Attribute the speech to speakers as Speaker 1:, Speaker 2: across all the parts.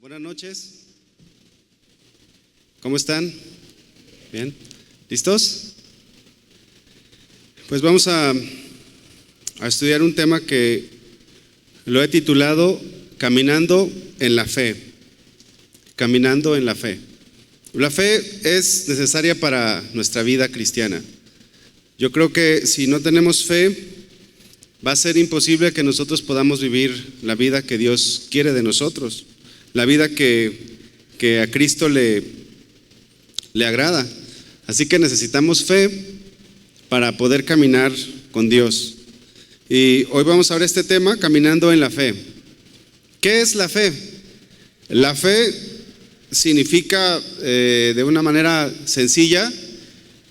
Speaker 1: Buenas noches. ¿Cómo están? ¿Bien? ¿Listos? Pues vamos a estudiar un tema que lo he titulado Caminando en la Fe. Caminando en la fe. La fe es necesaria para nuestra vida cristiana. Yo creo que si no tenemos fe, va a ser imposible que nosotros podamos vivir la vida que Dios quiere de nosotros, la vida que a Cristo le agrada. Así que necesitamos fe para poder caminar con Dios. Y hoy vamos a ver este tema, caminando en la fe. ¿Qué es la fe? La fe significa, de una manera sencilla,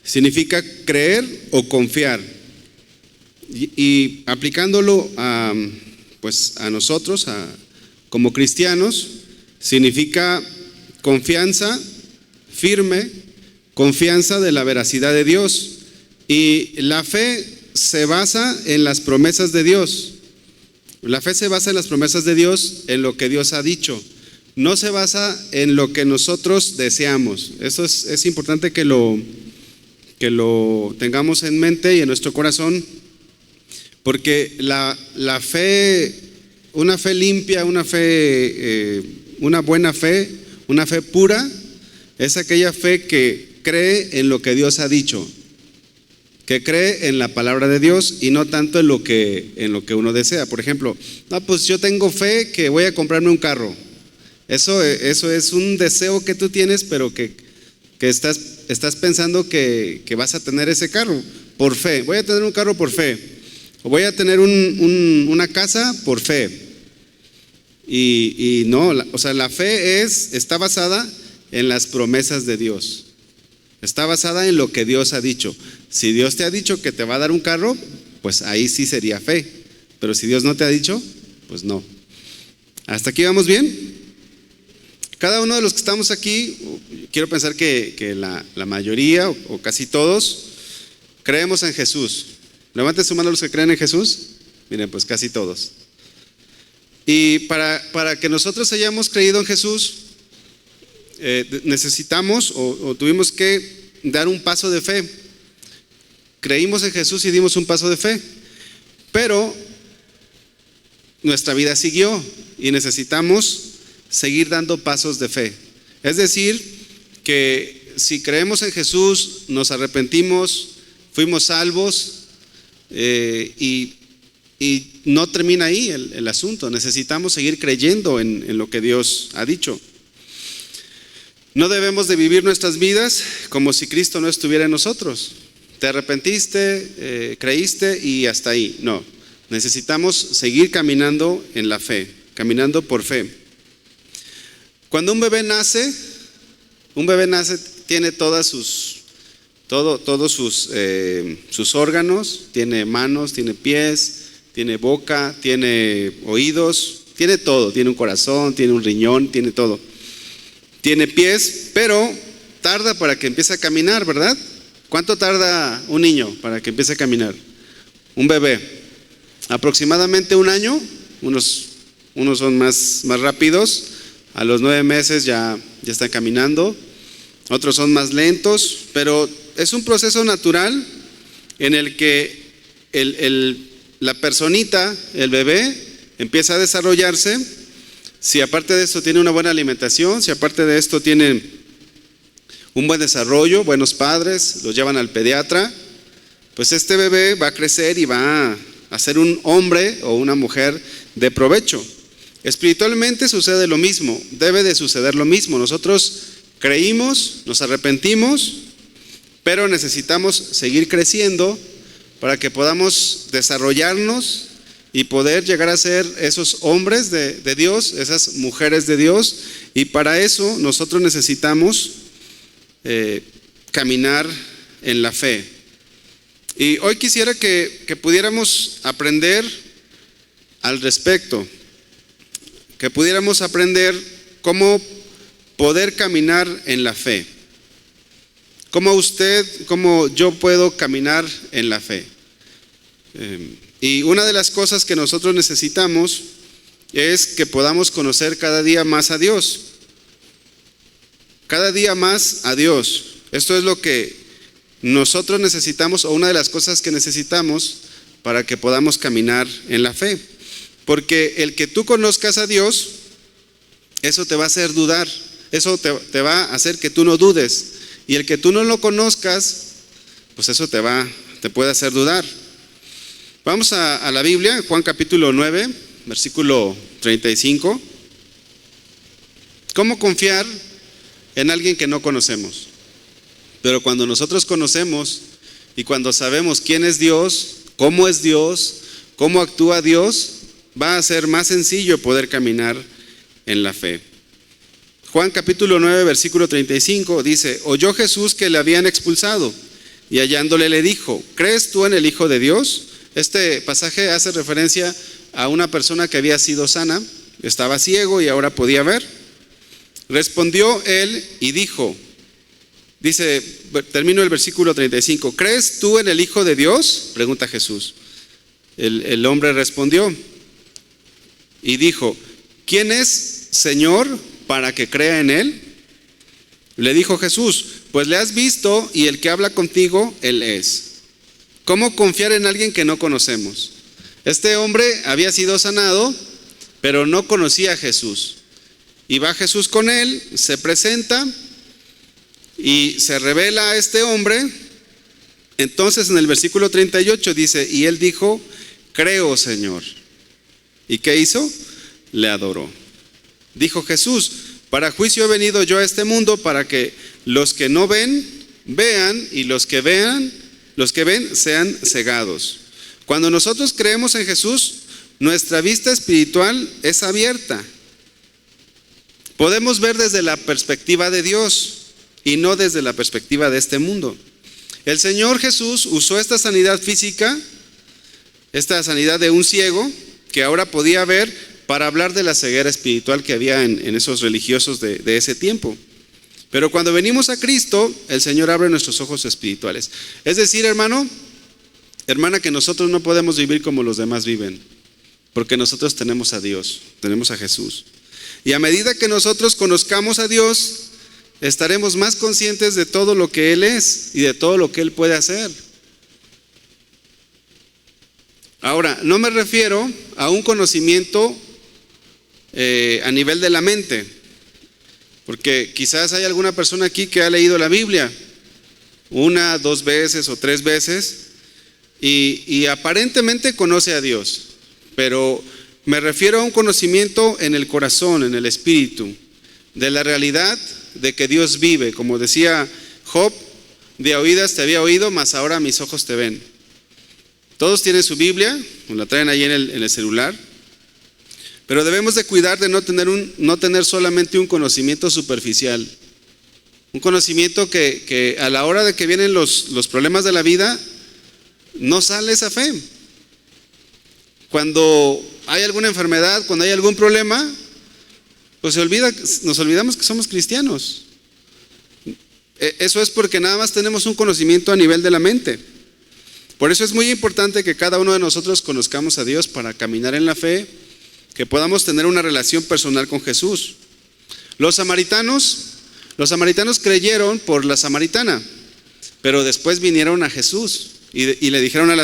Speaker 1: significa creer o confiar. Y aplicándolo a nosotros, como cristianos, significa confianza firme, confianza de la veracidad de Dios. Y la fe se basa en las promesas de Dios. La fe se basa en las promesas de Dios, en lo que Dios ha dicho. No se basa en lo que nosotros deseamos. Eso es importante que lo tengamos en mente y en nuestro corazón, porque la fe, una fe limpia, una buena fe, una fe pura, es aquella fe que cree en lo que Dios ha dicho, que cree en la palabra de Dios y no tanto en lo que uno desea. Por ejemplo, pues yo tengo fe que voy a comprarme un carro. Eso es un deseo que tú tienes, pero que estás pensando que vas a tener ese carro por fe. Voy a tener un carro por fe, o voy a tener una casa por fe. Y no, la fe está basada en las promesas de Dios. Está basada en lo que Dios ha dicho. Si Dios te ha dicho que te va a dar un carro, pues ahí sí sería fe. Pero si Dios no te ha dicho, pues no. ¿Hasta aquí vamos bien? Cada uno de los que estamos aquí, quiero pensar que la mayoría o casi todos creemos en Jesús. Levanten su mano los que creen en Jesús. Miren, pues casi todos. Y para que nosotros hayamos creído en Jesús, necesitamos o tuvimos que dar un paso de fe. Creímos en Jesús y dimos un paso de fe, pero nuestra vida siguió y necesitamos seguir dando pasos de fe. Es decir, que si creemos en Jesús, nos arrepentimos, fuimos salvos, y no termina ahí el asunto. Necesitamos seguir creyendo en lo que Dios ha dicho. No debemos de vivir nuestras vidas como si Cristo no estuviera en nosotros. Te arrepentiste, creíste y hasta ahí. No, necesitamos seguir caminando en la fe, caminando por fe. Cuando un bebé nace, tiene todos sus órganos, tiene manos, tiene pies, tiene boca, tiene oídos, tiene todo, tiene un corazón, tiene un riñón, tiene todo. Tiene pies, pero tarda para que empiece a caminar, ¿verdad? ¿Cuánto tarda un niño para que empiece a caminar? Un bebé, aproximadamente un año. Unos son más rápidos, a los 9 meses ya están caminando. Otros son más lentos, pero es un proceso natural en el que la personita, el bebé, empieza a desarrollarse. Si aparte de esto tiene una buena alimentación, si aparte de esto tiene un buen desarrollo, buenos padres, los llevan al pediatra, pues este bebé va a crecer y va a ser un hombre o una mujer de provecho. Espiritualmente sucede lo mismo, debe de suceder lo mismo. Nosotros creímos, nos arrepentimos, pero necesitamos seguir creciendo para que podamos desarrollarnos y poder llegar a ser esos hombres de Dios, esas mujeres de Dios. Y para eso nosotros necesitamos caminar en la fe. Y hoy quisiera que pudiéramos aprender al respecto, que pudiéramos aprender cómo poder caminar en la fe. ¿Cómo yo puedo caminar en la fe? Y una de las cosas que nosotros necesitamos es que podamos conocer cada día más a Dios. Cada día más a Dios. Esto es lo que nosotros necesitamos, o una de las cosas que necesitamos para que podamos caminar en la fe. Porque el que tú conozcas a Dios, eso te va a hacer dudar, eso te va a hacer que tú no dudes. Y el que tú no lo conozcas, pues eso te puede hacer dudar. Vamos a la Biblia, Juan capítulo 9, versículo 35. ¿Cómo confiar en alguien que no conocemos? Pero cuando nosotros conocemos y cuando sabemos quién es Dios, cómo actúa Dios, va a ser más sencillo poder caminar en la fe. Juan capítulo 9, versículo 35 dice: oyó Jesús que le habían expulsado y hallándole le dijo: ¿crees tú en el Hijo de Dios? Este pasaje hace referencia a una persona que había sido sana, estaba ciego y ahora podía ver. Respondió él y dijo, termino el versículo 35, ¿crees tú en el Hijo de Dios? Pregunta Jesús. El hombre respondió y dijo: ¿quién es, Señor, para que crea en él? Le dijo Jesús: pues le has visto y el que habla contigo, él es. ¿Cómo confiar en alguien que no conocemos? Este hombre había sido sanado, pero no conocía a Jesús. Y va Jesús con él, se presenta y se revela a este hombre. Entonces en el versículo 38 dice: y él dijo: creo, Señor. ¿Y qué hizo? Le adoró. Dijo Jesús: para juicio he venido yo a este mundo, para que los que no ven, vean, y los que ven sean cegados. Cuando nosotros creemos en Jesús, nuestra vista espiritual es abierta. Podemos ver desde la perspectiva de Dios y no desde la perspectiva de este mundo. El Señor Jesús usó esta sanidad física, esta sanidad de un ciego que ahora podía ver, para hablar de la ceguera espiritual que había en esos religiosos de ese tiempo. Pero cuando venimos a Cristo, el Señor abre nuestros ojos espirituales. Es decir, hermano, hermana, que nosotros no podemos vivir como los demás viven, porque nosotros tenemos a Dios, tenemos a Jesús. Y a medida que nosotros conozcamos a Dios, estaremos más conscientes de todo lo que Él es y de todo lo que Él puede hacer. Ahora, no me refiero a un conocimiento a nivel de la mente, porque quizás hay alguna persona aquí que ha leído la Biblia 1, 2 veces o 3 veces y aparentemente conoce a Dios, pero me refiero a un conocimiento en el corazón, en el espíritu, de la realidad de que Dios vive. Como decía Job: de oídas te había oído, mas ahora mis ojos te ven. Todos tienen su Biblia, la traen ahí en el celular, pero debemos de cuidar de no tener solamente un conocimiento superficial, un conocimiento que a la hora de que vienen los problemas de la vida, no sale esa fe. Cuando hay alguna enfermedad, cuando hay algún problema, pues nos olvidamos que somos cristianos. Eso es porque nada más tenemos un conocimiento a nivel de la mente. Por eso es muy importante que cada uno de nosotros conozcamos a Dios para caminar en la fe, que podamos tener una relación personal con Jesús. Los samaritanos creyeron por la samaritana, pero después vinieron a Jesús y le dijeron a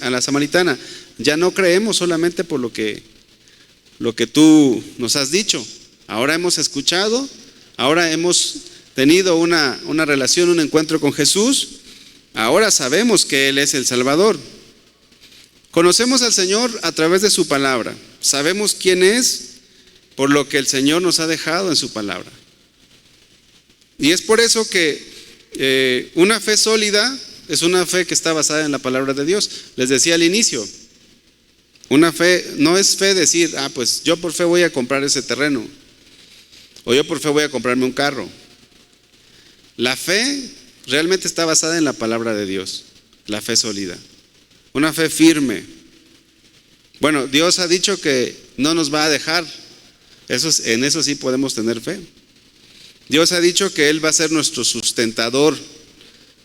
Speaker 1: la samaritana: ya no creemos solamente por lo que tú nos has dicho. Ahora hemos escuchado, ahora hemos tenido una relación, un encuentro con Jesús. Ahora sabemos que Él es el Salvador. Conocemos al Señor a través de su palabra. Sabemos quién es por lo que el Señor nos ha dejado en su palabra. Y es por eso que una fe sólida es una fe que está basada en la palabra de Dios. Les decía al inicio, una fe no es fe decir: pues yo por fe voy a comprar ese terreno, o yo por fe voy a comprarme un carro. La fe realmente está basada en la palabra de Dios, la fe sólida, una fe firme. Bueno, Dios ha dicho que no nos va a dejar, en eso sí podemos tener fe. Dios ha dicho que Él va a ser nuestro sustentador,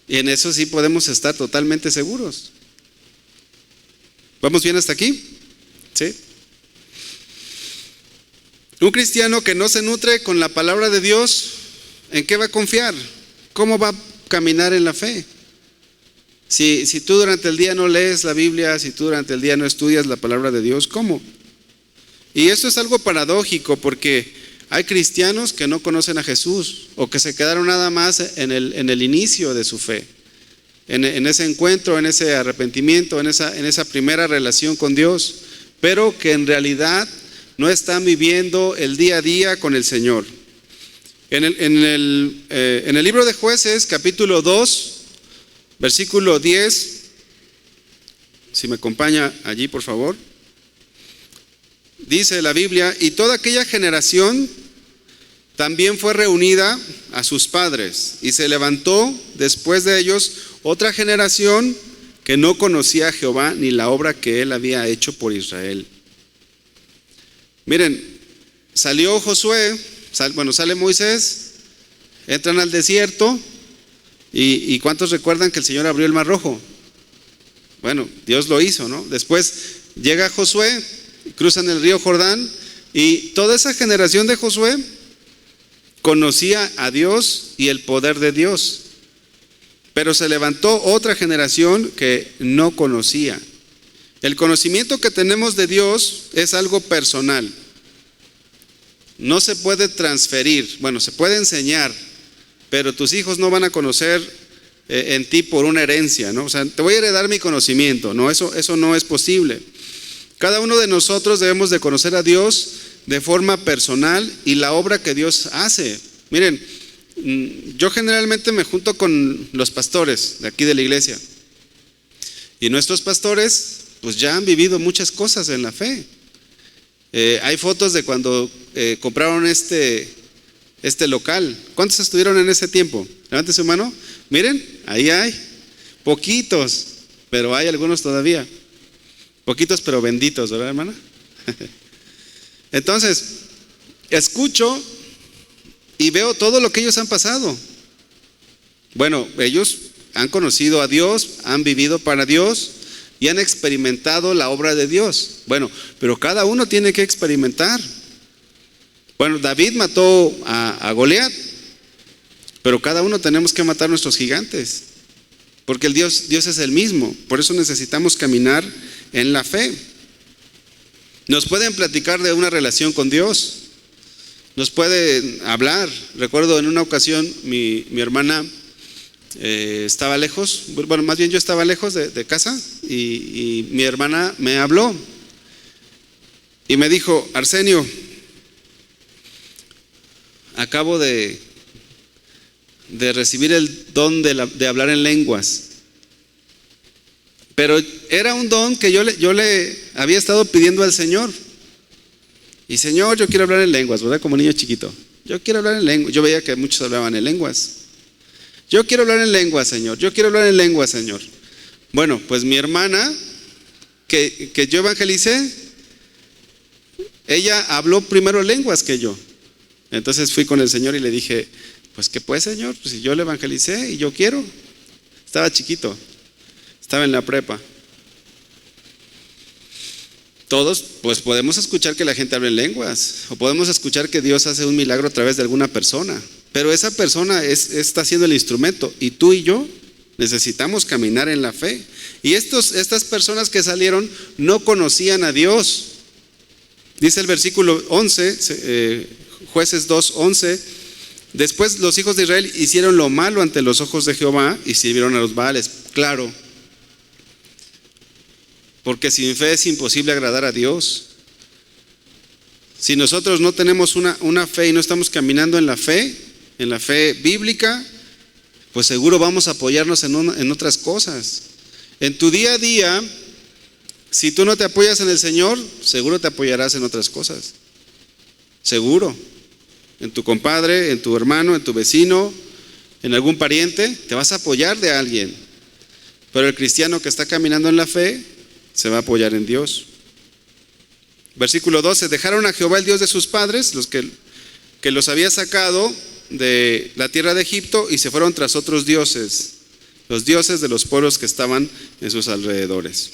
Speaker 1: y en eso sí podemos estar totalmente seguros. ¿Vamos bien hasta aquí? ¿Sí? Un cristiano que no se nutre con la palabra de Dios, ¿en qué va a confiar? ¿Cómo va a caminar en la fe? Si tú durante el día no lees la Biblia, si tú durante el día no estudias la palabra de Dios, ¿cómo? Y eso es algo paradójico, porque hay cristianos que no conocen a Jesús o que se quedaron nada más en el inicio de su fe, en ese encuentro, en ese arrepentimiento, en esa primera relación con Dios, pero que en realidad no están viviendo el día a día con el Señor. En el libro de Jueces, capítulo 2, versículo 10, si me acompaña allí por favor, dice la Biblia: y toda aquella generación también fue reunida a sus padres, y se levantó después de ellos otra generación que no conocía a Jehová ni la obra que él había hecho por Israel. Miren, salió Josué, sale Moisés, entran al desierto, y ¿cuántos recuerdan que el Señor abrió el Mar Rojo? Bueno, Dios lo hizo, ¿no? Después llega Josué, cruzan el río Jordán, y toda esa generación de Josué conocía a Dios y el poder de Dios, pero se levantó otra generación que no conocía. El conocimiento que tenemos de Dios es algo personal, no se puede transferir. Bueno, se puede enseñar, pero tus hijos no van a conocer en ti por una herencia, ¿no? O sea, te voy a heredar mi conocimiento, no, eso no es posible. Cada uno de nosotros debemos de conocer a Dios de forma personal y la obra que Dios hace. Miren, yo generalmente me junto con los pastores de aquí de la iglesia, y nuestros pastores pues ya han vivido muchas cosas en la fe. Hay fotos de cuando compraron este local. ¿Cuántos estuvieron en ese tiempo? Levante su mano. Miren, ahí hay poquitos, pero hay algunos todavía. Poquitos pero benditos, ¿verdad, hermana? Entonces, escucho y veo todo lo que ellos han pasado. Bueno, ellos han conocido a Dios, han vivido para Dios y han experimentado la obra de Dios. Bueno, pero cada uno tiene que experimentar. Bueno, David mató a Goliat, pero cada uno tenemos que matar nuestros gigantes, porque Dios es el mismo. Por eso necesitamos caminar en la fe. Nos pueden platicar de una relación con Dios, nos pueden hablar. Recuerdo en una ocasión mi hermana estaba lejos, bueno, más bien yo estaba lejos de casa, y mi hermana me habló y me dijo: Arsenio, acabo de recibir el don de hablar en lenguas. Pero era un don que yo le había estado pidiendo al Señor. Y Señor, yo quiero hablar en lenguas, ¿verdad? Como niño chiquito. Yo quiero hablar en lenguas. Yo veía que muchos hablaban en lenguas. Yo quiero hablar en lenguas, Señor. Yo quiero hablar en lenguas, Señor. Bueno, pues mi hermana, que yo evangelicé, ella habló primero lenguas que yo. Entonces fui con el Señor y le dije: pues ¿qué pues, Señor? Pues si yo le evangelicé y yo quiero. Estaba chiquito, estaba en la prepa. Todos pues podemos escuchar que la gente habla en lenguas, o podemos escuchar que Dios hace un milagro a través de alguna persona, pero esa persona está siendo el instrumento, y tú y yo necesitamos caminar en la fe. Y estas personas que salieron no conocían a Dios. Dice el versículo 11, Jueces 2:11: después los hijos de Israel hicieron lo malo ante los ojos de Jehová y sirvieron a los Baales. Claro, porque sin fe es imposible agradar a Dios. Si nosotros no tenemos una fe y no estamos caminando en la fe bíblica, pues seguro vamos a apoyarnos en otras cosas. En tu día a día, si tú no te apoyas en el Señor, seguro te apoyarás en otras cosas. Seguro. En tu compadre, en tu hermano, en tu vecino, en algún pariente, te vas a apoyar de alguien. Pero el cristiano que está caminando en la fe se va a apoyar en Dios. Versículo 12: dejaron a Jehová el Dios de sus padres, los que los había sacado de la tierra de Egipto, y se fueron tras otros dioses, los dioses de los pueblos que estaban en sus alrededores.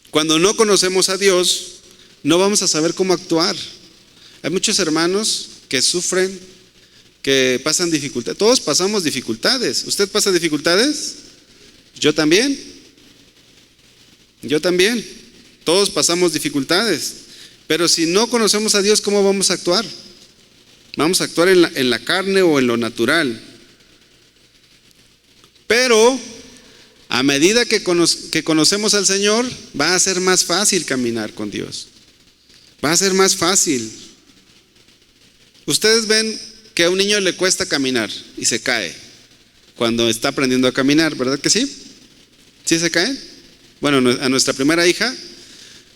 Speaker 1: Cuando no conocemos a Dios, no vamos a saber cómo actuar. Hay muchos hermanos que sufren, que pasan dificultades. Todos pasamos dificultades. ¿Usted pasa dificultades? Yo también. Yo también. Todos pasamos dificultades. Pero si no conocemos a Dios, ¿cómo vamos a actuar? Vamos a actuar en la carne o en lo natural. Pero a medida que conocemos al Señor, va a ser más fácil caminar con Dios. Va a ser más fácil. Ustedes ven que a un niño le cuesta caminar y se cae cuando está aprendiendo a caminar, ¿verdad que sí? ¿Sí se cae? Bueno, a nuestra primera hija,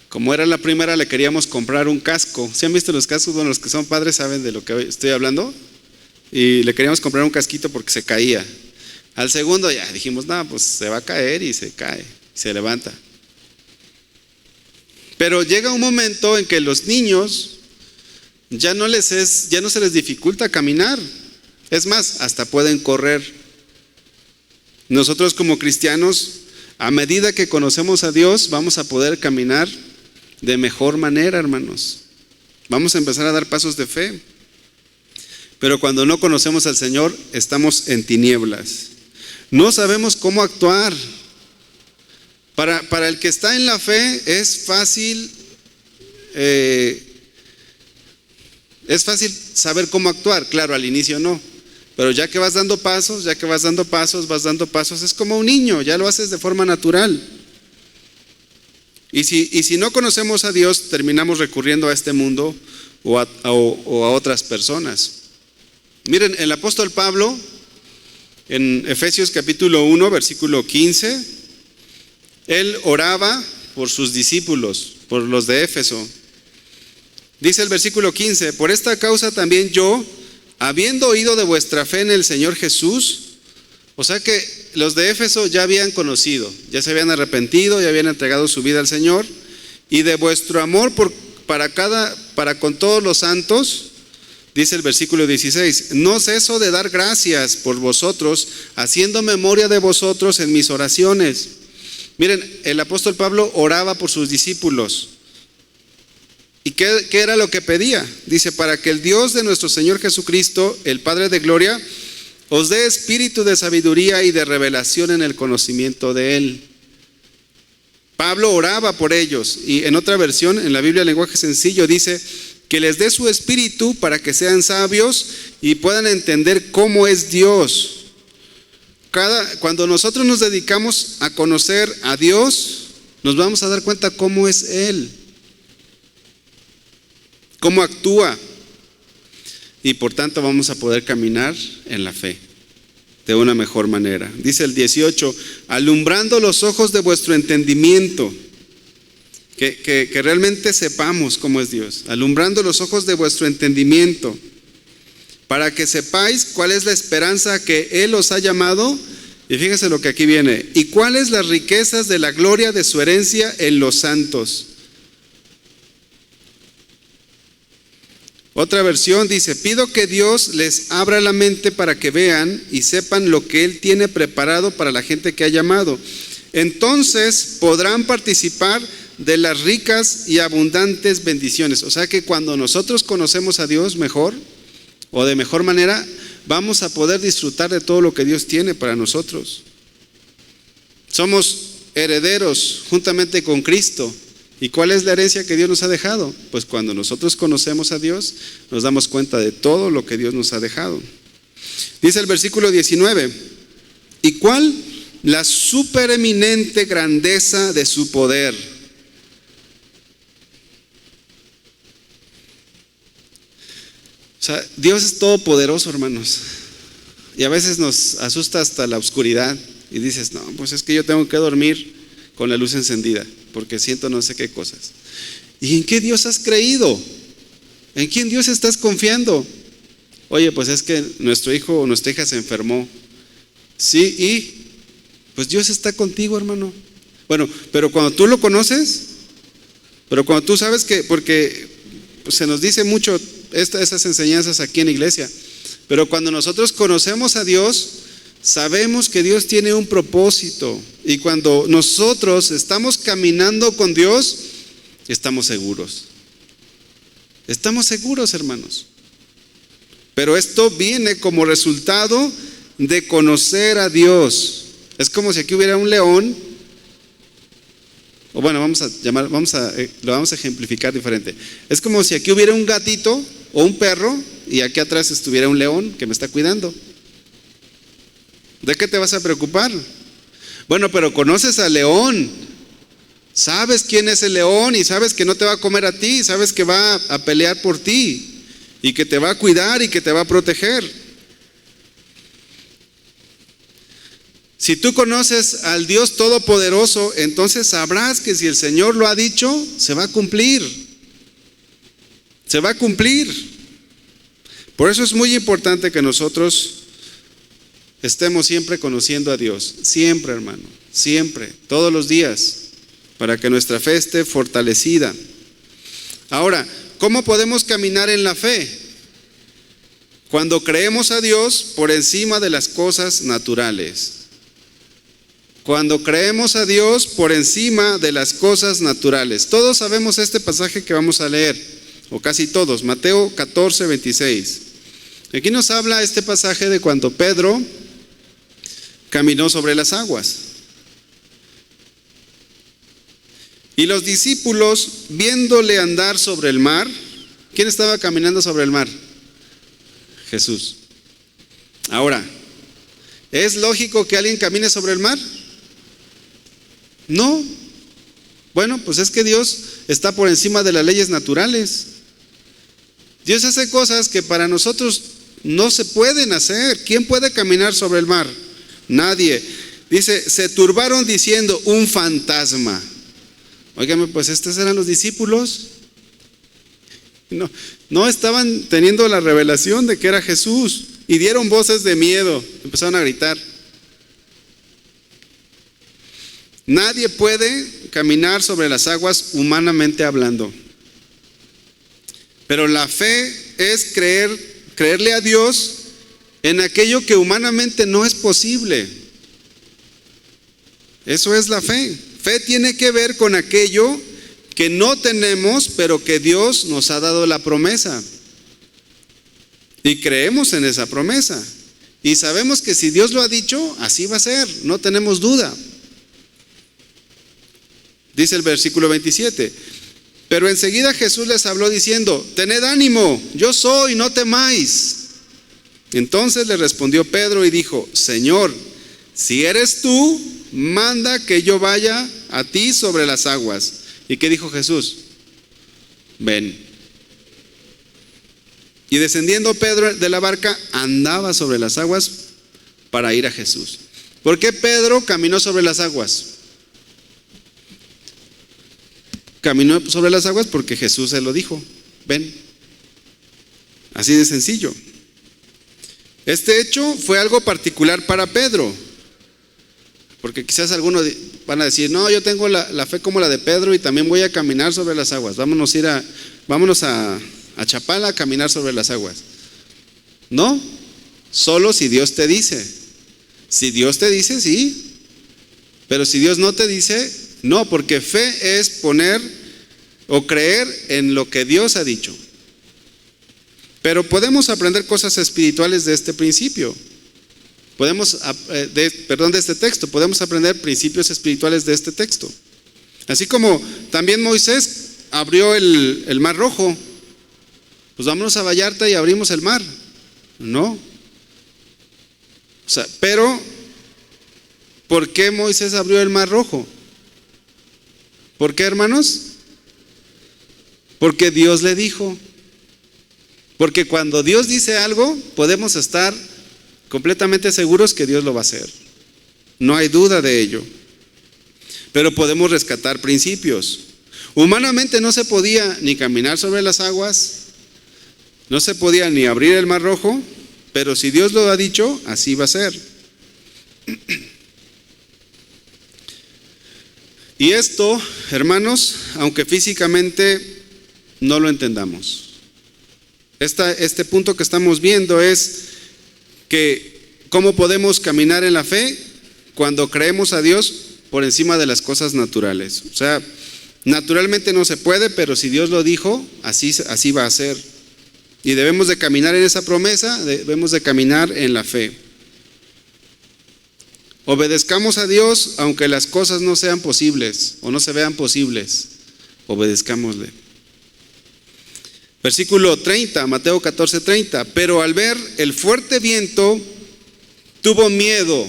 Speaker 1: como era la primera, le queríamos comprar un casco. ¿Sí han visto los cascos? Bueno, los que son padres saben de lo que estoy hablando. Y le queríamos comprar un casquito porque se caía. Al segundo ya dijimos, no, pues se va a caer, y se cae, se levanta. Pero llega un momento en que los niños ya no se les dificulta caminar. Es más, hasta pueden correr. Nosotros como cristianos, a medida que conocemos a Dios, vamos a poder caminar de mejor manera, hermanos. Vamos a empezar a dar pasos de fe. Pero cuando no conocemos al Señor, estamos en tinieblas. No sabemos cómo actuar. Para el que está en la fe es fácil saber cómo actuar. Claro, al inicio no. Pero ya que vas dando pasos, es como un niño, ya lo haces de forma natural. Y si no conocemos a Dios, terminamos recurriendo a este mundo o a otras personas. Miren, el apóstol Pablo, en Efesios capítulo 1, versículo 15, él oraba por sus discípulos, por los de Éfeso. Dice el versículo 15: por esta causa también yo, habiendo oído de vuestra fe en el Señor Jesús. O sea que los de Éfeso ya habían conocido, ya se habían arrepentido, ya habían entregado su vida al Señor. Y de vuestro amor para con todos los santos, dice el versículo 16: no ceso de dar gracias por vosotros, haciendo memoria de vosotros en mis oraciones. Miren, el apóstol Pablo oraba por sus discípulos. ¿Y qué era lo que pedía? Dice: para que el Dios de nuestro Señor Jesucristo, el Padre de gloria, os dé espíritu de sabiduría y de revelación en el conocimiento de Él. Pablo oraba por ellos, y en otra versión, en la Biblia lenguaje sencillo, dice que les dé su espíritu para que sean sabios y puedan entender cómo es Dios. Cuando nosotros nos dedicamos a conocer a Dios, nos vamos a dar cuenta cómo es Él, cómo actúa, y por tanto vamos a poder caminar en la fe de una mejor manera. Dice el 18: alumbrando los ojos de vuestro entendimiento, que realmente sepamos cómo es Dios, alumbrando los ojos de vuestro entendimiento, para que sepáis cuál es la esperanza a que Él os ha llamado. Y fíjense lo que aquí viene: y cuáles las riquezas de la gloria de su herencia en los santos. Otra versión dice: pido que Dios les abra la mente para que vean y sepan lo que Él tiene preparado para la gente que ha llamado. Entonces podrán participar de las ricas y abundantes bendiciones. O sea que cuando nosotros conocemos a Dios mejor o de mejor manera, vamos a poder disfrutar de todo lo que Dios tiene para nosotros. Somos herederos juntamente con Cristo. ¿Y cuál es la herencia que Dios nos ha dejado? Pues cuando nosotros conocemos a Dios, nos damos cuenta de todo lo que Dios nos ha dejado. Dice el versículo 19: ¿y cuál la supereminente grandeza de su poder? O sea, Dios es todopoderoso, hermanos. Y a veces nos asusta hasta la oscuridad. Y dices: no, pues es que yo tengo que dormir con la luz encendida, porque siento no sé qué cosas. ¿Y en qué Dios has creído? ¿En quién Dios estás confiando? Oye, pues es que nuestro hijo o nuestra hija se enfermó. Sí, y pues Dios está contigo, hermano. Bueno, pero cuando tú lo conoces, pero cuando tú sabes que, porque pues se nos dice mucho esas enseñanzas aquí en la iglesia, pero cuando nosotros conocemos a Dios, sabemos que Dios tiene un propósito, y cuando nosotros estamos caminando con Dios, estamos seguros. Estamos seguros, hermanos. Pero esto viene como resultado de conocer a Dios. Es como si aquí hubiera un león, o bueno, lo vamos a ejemplificar diferente. Es como si aquí hubiera un gatito o un perro y aquí atrás estuviera un león que me está cuidando. ¿De qué te vas a preocupar? Bueno, pero conoces al león, sabes quién es el león y sabes que no te va a comer a ti, sabes que va a pelear por ti y que te va a cuidar y que te va a proteger. Si tú conoces al Dios Todopoderoso, entonces sabrás que si el Señor lo ha dicho, se va a cumplir. Se va a cumplir. Por eso es muy importante que nosotros estemos siempre conociendo a Dios. Siempre, hermano. Siempre. Todos los días. Para que nuestra fe esté fortalecida. Ahora, ¿cómo podemos caminar en la fe? Cuando creemos a Dios por encima de las cosas naturales. Cuando creemos a Dios por encima de las cosas naturales. Todos sabemos este pasaje que vamos a leer, o casi todos, Mateo 14, 26. Aquí nos habla este pasaje de cuando Pedro caminó sobre las aguas. Y los discípulos, viéndole andar sobre el mar, ¿quién estaba caminando sobre el mar? Jesús. Ahora, ¿es lógico que alguien camine sobre el mar? No. Bueno, pues es que Dios está por encima de las leyes naturales. Dios hace cosas que para nosotros no se pueden hacer. ¿Quién puede caminar sobre el mar? Nadie. Dice, se turbaron diciendo, un fantasma. Óigame, pues estos eran los discípulos. No estaban teniendo la revelación de que era Jesús. Y dieron voces de miedo. Empezaron a gritar. Nadie puede caminar sobre las aguas humanamente hablando. Pero la fe es creerle a Dios en aquello que humanamente no es posible. Eso es la fe. Fe tiene que ver con aquello que no tenemos, pero que Dios nos ha dado la promesa. Y creemos en esa promesa. Y sabemos que si Dios lo ha dicho, así va a ser, no tenemos duda. Dice el versículo 27, pero enseguida Jesús les habló diciendo, tened ánimo, yo soy, no temáis. Entonces le respondió Pedro y dijo, Señor, si eres tú, manda que yo vaya a ti sobre las aguas. ¿Y qué dijo Jesús? Ven. Y descendiendo Pedro de la barca, andaba sobre las aguas para ir a Jesús. ¿Por qué Pedro caminó sobre las aguas? Caminó sobre las aguas porque Jesús se lo dijo, ven. Así de sencillo. Este hecho fue algo particular para Pedro, porque quizás algunos van a decir, no, yo tengo la fe como la de Pedro y también voy a caminar sobre las aguas. Vámonos a Chapala a caminar sobre las aguas. No, solo si Dios te dice. Si Dios te dice, sí. Pero si Dios no te dice, no, porque fe es poner o creer en lo que Dios ha dicho. Pero podemos aprender cosas espirituales de este principio. De este texto. Podemos aprender principios espirituales de este texto. Así como también Moisés abrió el mar rojo. Pues vámonos a Vallarta y abrimos el mar. No. O sea, pero ¿por qué Moisés abrió el mar rojo? ¿Por qué, hermanos? Porque Dios le dijo. Porque cuando Dios dice algo, podemos estar completamente seguros que Dios lo va a hacer. No hay duda de ello. Pero podemos rescatar principios. Humanamente no se podía ni caminar sobre las aguas, no se podía ni abrir el mar rojo, pero si Dios lo ha dicho, así va a ser. Y esto, hermanos, aunque físicamente no lo entendamos. Este punto que estamos viendo es que cómo podemos caminar en la fe cuando creemos a Dios por encima de las cosas naturales. O sea, Naturalmente no se puede, pero si Dios lo dijo, así va a ser. Y debemos de caminar en esa promesa, debemos de caminar en la fe. Obedezcamos a Dios aunque las cosas no sean posibles o no se vean posibles. Obedezcámosle. Versículo 30, Mateo 14:30. Pero al ver el fuerte viento, tuvo miedo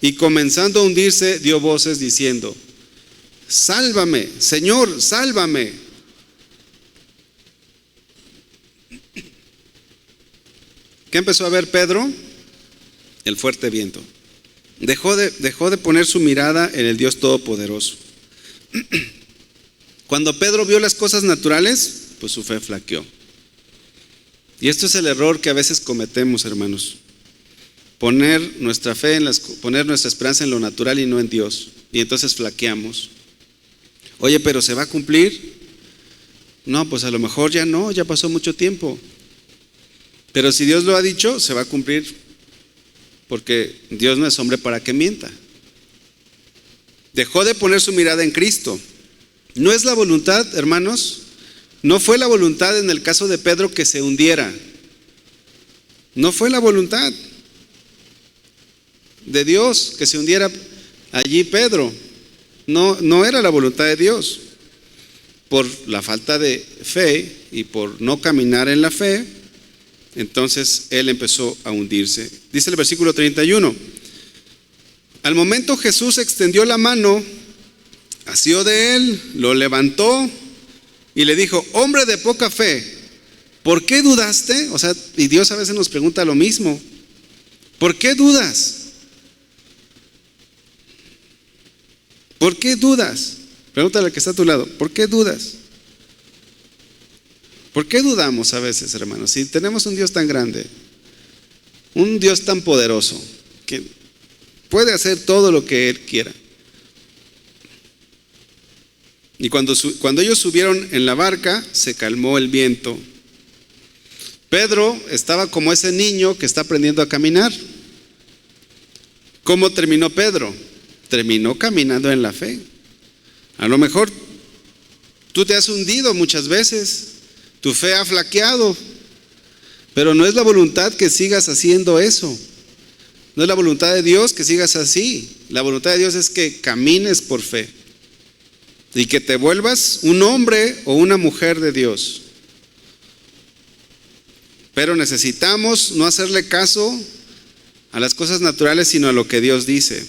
Speaker 1: y comenzando a hundirse, dio voces diciendo: sálvame, Señor, sálvame. ¿Qué empezó a ver Pedro? El fuerte viento. Dejó de poner su mirada en el Dios Todopoderoso. Cuando Pedro vio las cosas naturales, pues su fe flaqueó. Y esto es el error que a veces cometemos, hermanos. Poner nuestra esperanza en lo natural y no en Dios. Y entonces flaqueamos. Oye, pero ¿se va a cumplir? No, pues a lo mejor ya no, ya pasó mucho tiempo. Pero si Dios lo ha dicho, se va a cumplir. Porque Dios no es hombre para que mienta. Dejó de poner su mirada en Cristo. No es la voluntad, hermanos, no fue la voluntad en el caso de Pedro que se hundiera. No fue la voluntad de Dios que se hundiera allí Pedro. No era la voluntad de Dios. Por la falta de fe y por no caminar en la fe, entonces él empezó a hundirse. Dice el versículo 31. Al momento Jesús extendió la mano, asió de él, lo levantó y le dijo: hombre de poca fe, ¿por qué dudaste? O sea, y Dios a veces nos pregunta lo mismo. ¿Por qué dudas? ¿Por qué dudas? Pregúntale al que está a tu lado, ¿por qué dudas? ¿Por qué dudamos a veces, hermanos? Si tenemos un Dios tan grande, un Dios tan poderoso, que puede hacer todo lo que Él quiera. Y cuando ellos subieron en la barca, se calmó el viento. Pedro estaba como ese niño que está aprendiendo a caminar. ¿Cómo terminó Pedro? Terminó caminando en la fe. A lo mejor tú te has hundido muchas veces, tu fe ha flaqueado, pero no es la voluntad que sigas haciendo eso. No es la voluntad de Dios que sigas así. La voluntad de Dios es que camines por fe y que te vuelvas un hombre o una mujer de Dios. Pero necesitamos no hacerle caso a las cosas naturales, sino a lo que Dios dice.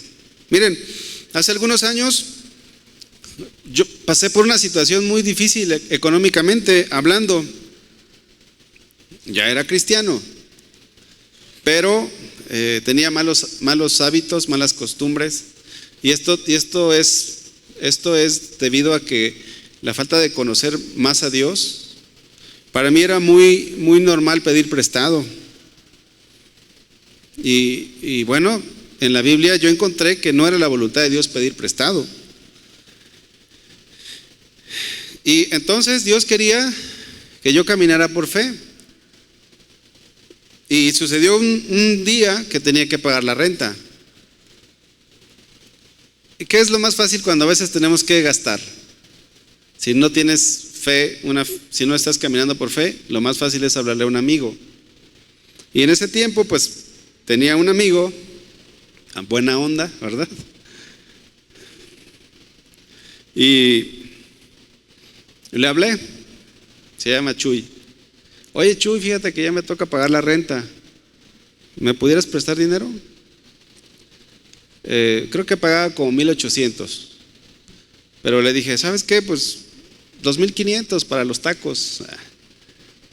Speaker 1: Miren, hace algunos años yo pasé por una situación muy difícil económicamente hablando. Ya era cristiano, pero tenía malos hábitos, malas costumbres. Y esto es debido a que la falta de conocer más a Dios. Para mí era muy, muy normal pedir prestado. Y bueno, en la Biblia yo encontré que no era la voluntad de Dios pedir prestado. Y entonces Dios quería que yo caminara por fe. Y sucedió un día que tenía que pagar la renta. ¿Y qué es lo más fácil cuando a veces tenemos que gastar? Si no tienes fe, si no estás caminando por fe, lo más fácil es hablarle a un amigo. Y en ese tiempo pues tenía un amigo, a buena onda, ¿verdad? Y le hablé, se llama Chuy. Oye Chuy, fíjate que ya me toca pagar la renta, ¿me pudieras prestar dinero? Creo que pagaba como 1,800, pero le dije, ¿sabes qué? Pues 2,500 para los tacos,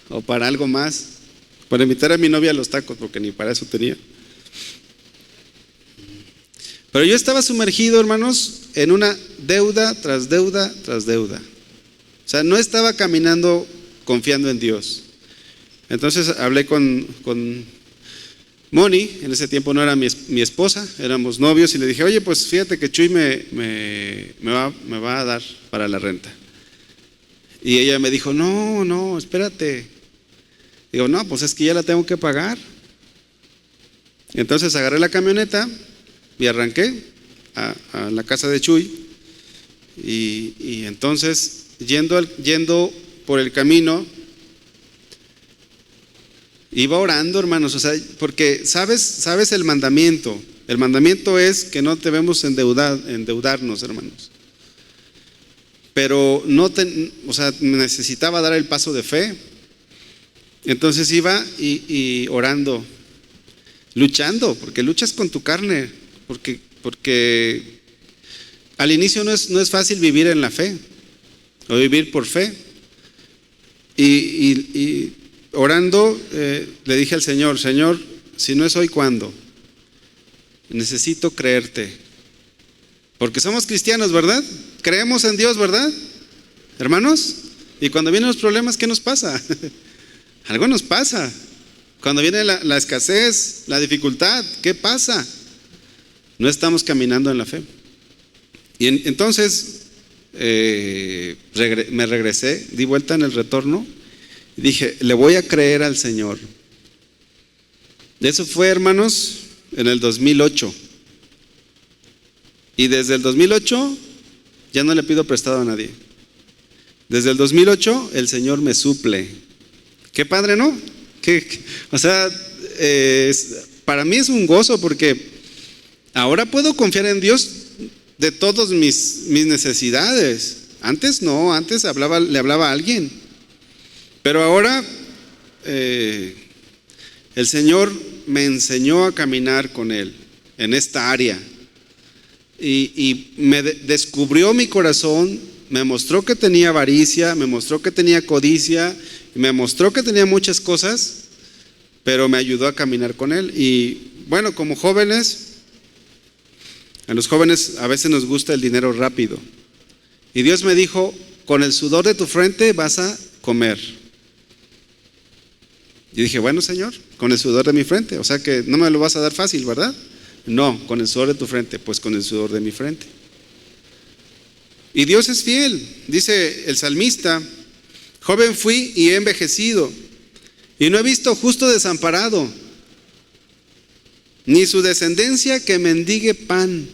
Speaker 1: o para algo más, para invitar a mi novia a los tacos, porque ni para eso tenía. Pero yo estaba sumergido, hermanos, en una deuda tras deuda tras deuda. O sea, no estaba caminando confiando en Dios. Entonces hablé con Moni, en ese tiempo no era mi esposa, éramos novios, y le dije, oye, pues fíjate que Chuy me va a dar para la renta. Y ella me dijo, no, espérate. Digo, no, pues es que ya la tengo que pagar. Entonces agarré la camioneta y arranqué a la casa de Chuy. Y entonces, yendo por el camino, iba orando, hermanos, o sea, porque sabes el mandamiento. El mandamiento es que no debemos endeudarnos, hermanos. Pero necesitaba dar el paso de fe. Entonces iba y orando, luchando, porque luchas con tu carne, porque al inicio no es fácil vivir en la fe o vivir por fe. Y orando, le dije al Señor: Señor, si no es hoy, ¿cuándo? Necesito creerte, porque somos cristianos, ¿verdad? Creemos en Dios, ¿verdad, hermanos? Y cuando vienen los problemas, ¿qué nos pasa? Algo nos pasa. Cuando viene la escasez, la dificultad, ¿qué pasa? No estamos caminando en la fe. Y entonces me regresé, di vuelta en el retorno y dije: le voy a creer al Señor. Eso fue, hermanos, en el 2008. Y desde el 2008 ya no le pido prestado a nadie. Desde el 2008 el Señor me suple. Qué padre, ¿no? O sea, para mí es un gozo, porque ahora puedo confiar en Dios de todas mis necesidades. Antes no, antes le hablaba a alguien. Pero ahora el Señor me enseñó a caminar con Él en esta área. Y me descubrió mi corazón, me mostró que tenía avaricia, me mostró que tenía codicia, me mostró que tenía muchas cosas, pero me ayudó a caminar con Él. Y bueno, como jóvenes, a los jóvenes a veces nos gusta el dinero rápido. Y Dios me dijo: con el sudor de tu frente vas a comer. Y dije: bueno, Señor, con el sudor de mi frente, o sea que no me lo vas a dar fácil, ¿verdad? No, con el sudor de tu frente. Pues con el sudor de mi frente. Y Dios es fiel. Dice el salmista: joven fui y he envejecido, y no he visto justo desamparado, ni su descendencia que mendigue pan.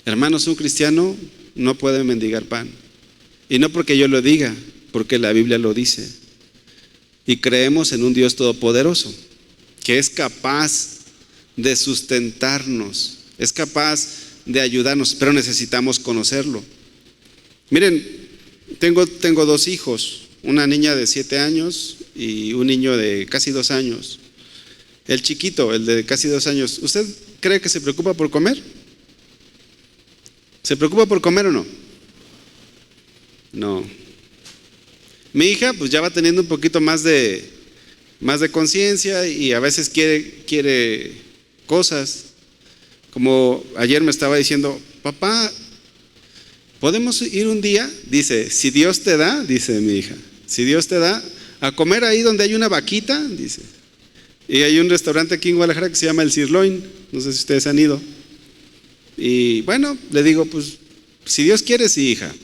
Speaker 1: Hermanos, un cristiano no puede mendigar pan. Y no porque yo lo diga, porque la Biblia lo dice. Y creemos en un Dios todopoderoso, que es capaz de sustentarnos, es capaz de ayudarnos, pero necesitamos conocerlo. Miren, tengo 2 hijos, una niña de 7 años y un niño de casi 2 años. El chiquito, el de casi 2 años, ¿usted cree que se preocupa por comer? ¿Se preocupa por comer o no? No. Mi hija pues ya va teniendo un poquito más de conciencia, y a veces quiere cosas. Como ayer me estaba diciendo: papá, ¿podemos ir un día? Dice: si Dios te da, dice mi hija, si Dios te da, a comer ahí donde hay una vaquita, dice. Y hay un restaurante aquí en Guadalajara que se llama El Sirloin, no sé si ustedes han ido. Y bueno, le digo: pues si Dios quiere, sí, hija.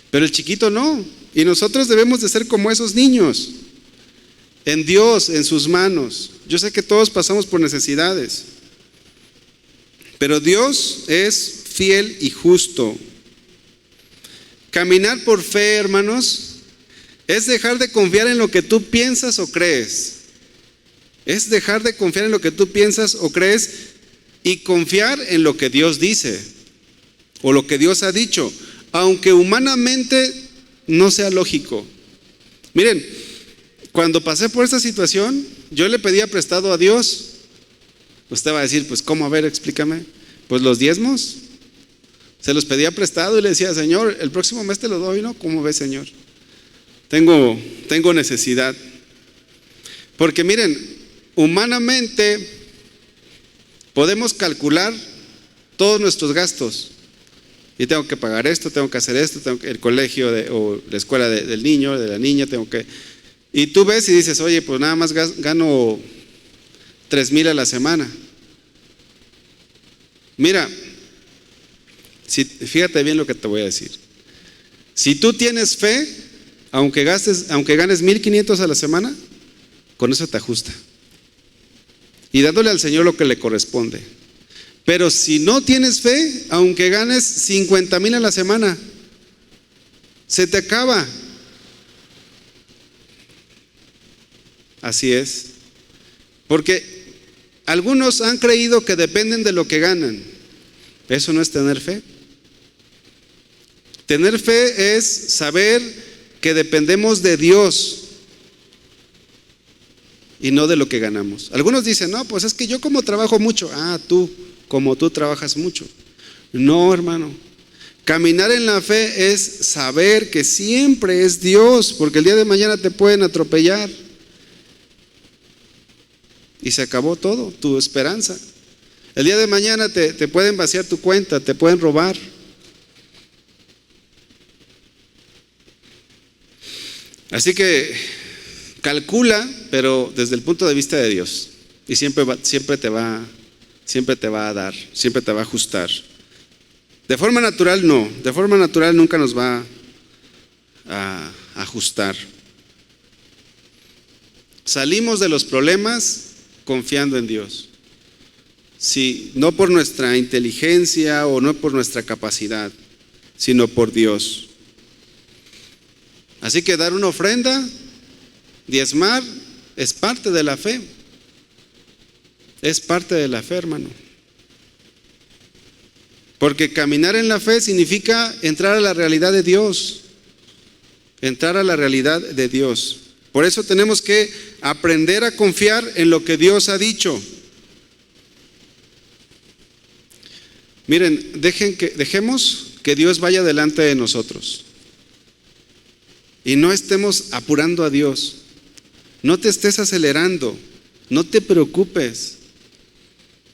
Speaker 1: Pero el chiquito no. Y nosotros debemos de ser como esos niños, en Dios, en sus manos. Yo sé que todos pasamos por necesidades, pero Dios es fiel y justo. Caminar por fe, hermanos, es dejar de confiar en lo que tú piensas o crees. Es dejar de confiar en lo que tú piensas o crees y confiar en lo que Dios dice o lo que Dios ha dicho, aunque humanamente no sea lógico. Miren, cuando pasé por esta situación, yo le pedía prestado a Dios. Usted va a decir: pues ¿cómo? A ver, explícame. Pues los diezmos se los pedía prestado y le decía: Señor, el próximo mes te lo doy, ¿no? ¿Cómo ves, Señor? Tengo necesidad. Porque miren, humanamente podemos calcular todos nuestros gastos. Y tengo que pagar esto, tengo que hacer esto, el colegio o la escuela del niño, de la niña, y tú ves y dices: oye, pues nada más gano 3,000 a la semana. Mira, fíjate bien lo que te voy a decir. Si tú tienes fe, aunque ganes 1,500 a la semana, con eso te ajusta. Y dándole al Señor lo que le corresponde. Pero si no tienes fe, aunque ganes 50,000 a la semana, se te acaba. Así es. Porque algunos han creído que dependen de lo que ganan. Eso no es tener fe. Tener fe es saber que dependemos de Dios y no de lo que ganamos. Algunos dicen, no, pues es que yo como trabajo mucho. Como tú trabajas mucho. No, hermano. Caminar en la fe es saber que siempre es Dios, porque el día de mañana te pueden atropellar. Y se acabó todo, tu esperanza. El día de mañana te pueden vaciar tu cuenta, te pueden robar. Así que calcula, pero desde el punto de vista de Dios. Y siempre te va a dar, siempre te va a ajustar. De forma natural no, de forma natural nunca nos va a ajustar. Salimos de los problemas confiando en Dios. Sí, no por nuestra inteligencia o no por nuestra capacidad, sino por Dios. Así que dar una ofrenda, diezmar, es parte de la fe. Es parte de la fe, hermano. Porque caminar en la fe significa entrar a la realidad de Dios. Entrar a la realidad de Dios. Por eso tenemos que aprender a confiar en lo que Dios ha dicho. Miren, dejemos que Dios vaya delante de nosotros. Y no estemos apurando a Dios. No te estés acelerando. No te preocupes.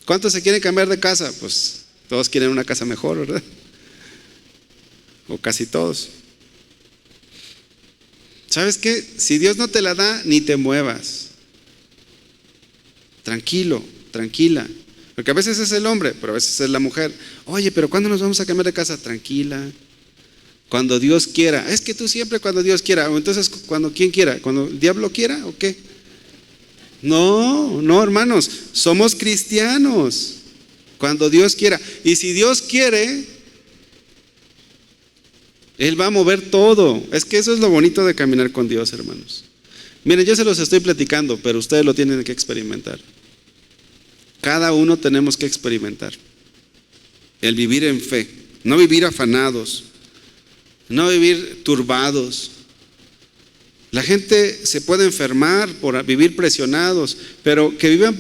Speaker 1: ¿Cuántos se quieren cambiar de casa? Pues todos quieren una casa mejor, ¿verdad? O casi todos. ¿Sabes qué? Si Dios no te la da, ni te muevas. Tranquilo, tranquila. Porque a veces es el hombre, pero a veces es la mujer. Oye, pero ¿cuándo nos vamos a cambiar de casa? Tranquila. Cuando Dios quiera. Es que tú siempre cuando Dios quiera. O entonces, ¿cuando quién quiera? ¿Cuando el diablo quiera o qué? No, hermanos. Somos cristianos. Cuando Dios quiera. Y si Dios quiere, Él va a mover todo. Es que eso es lo bonito de caminar con Dios, hermanos. Miren, yo se los estoy platicando, pero ustedes lo tienen que experimentar. Cada uno tenemos que experimentar el vivir en fe, no vivir afanados, no vivir turbados. La gente se puede enfermar por vivir presionados, pero que vivan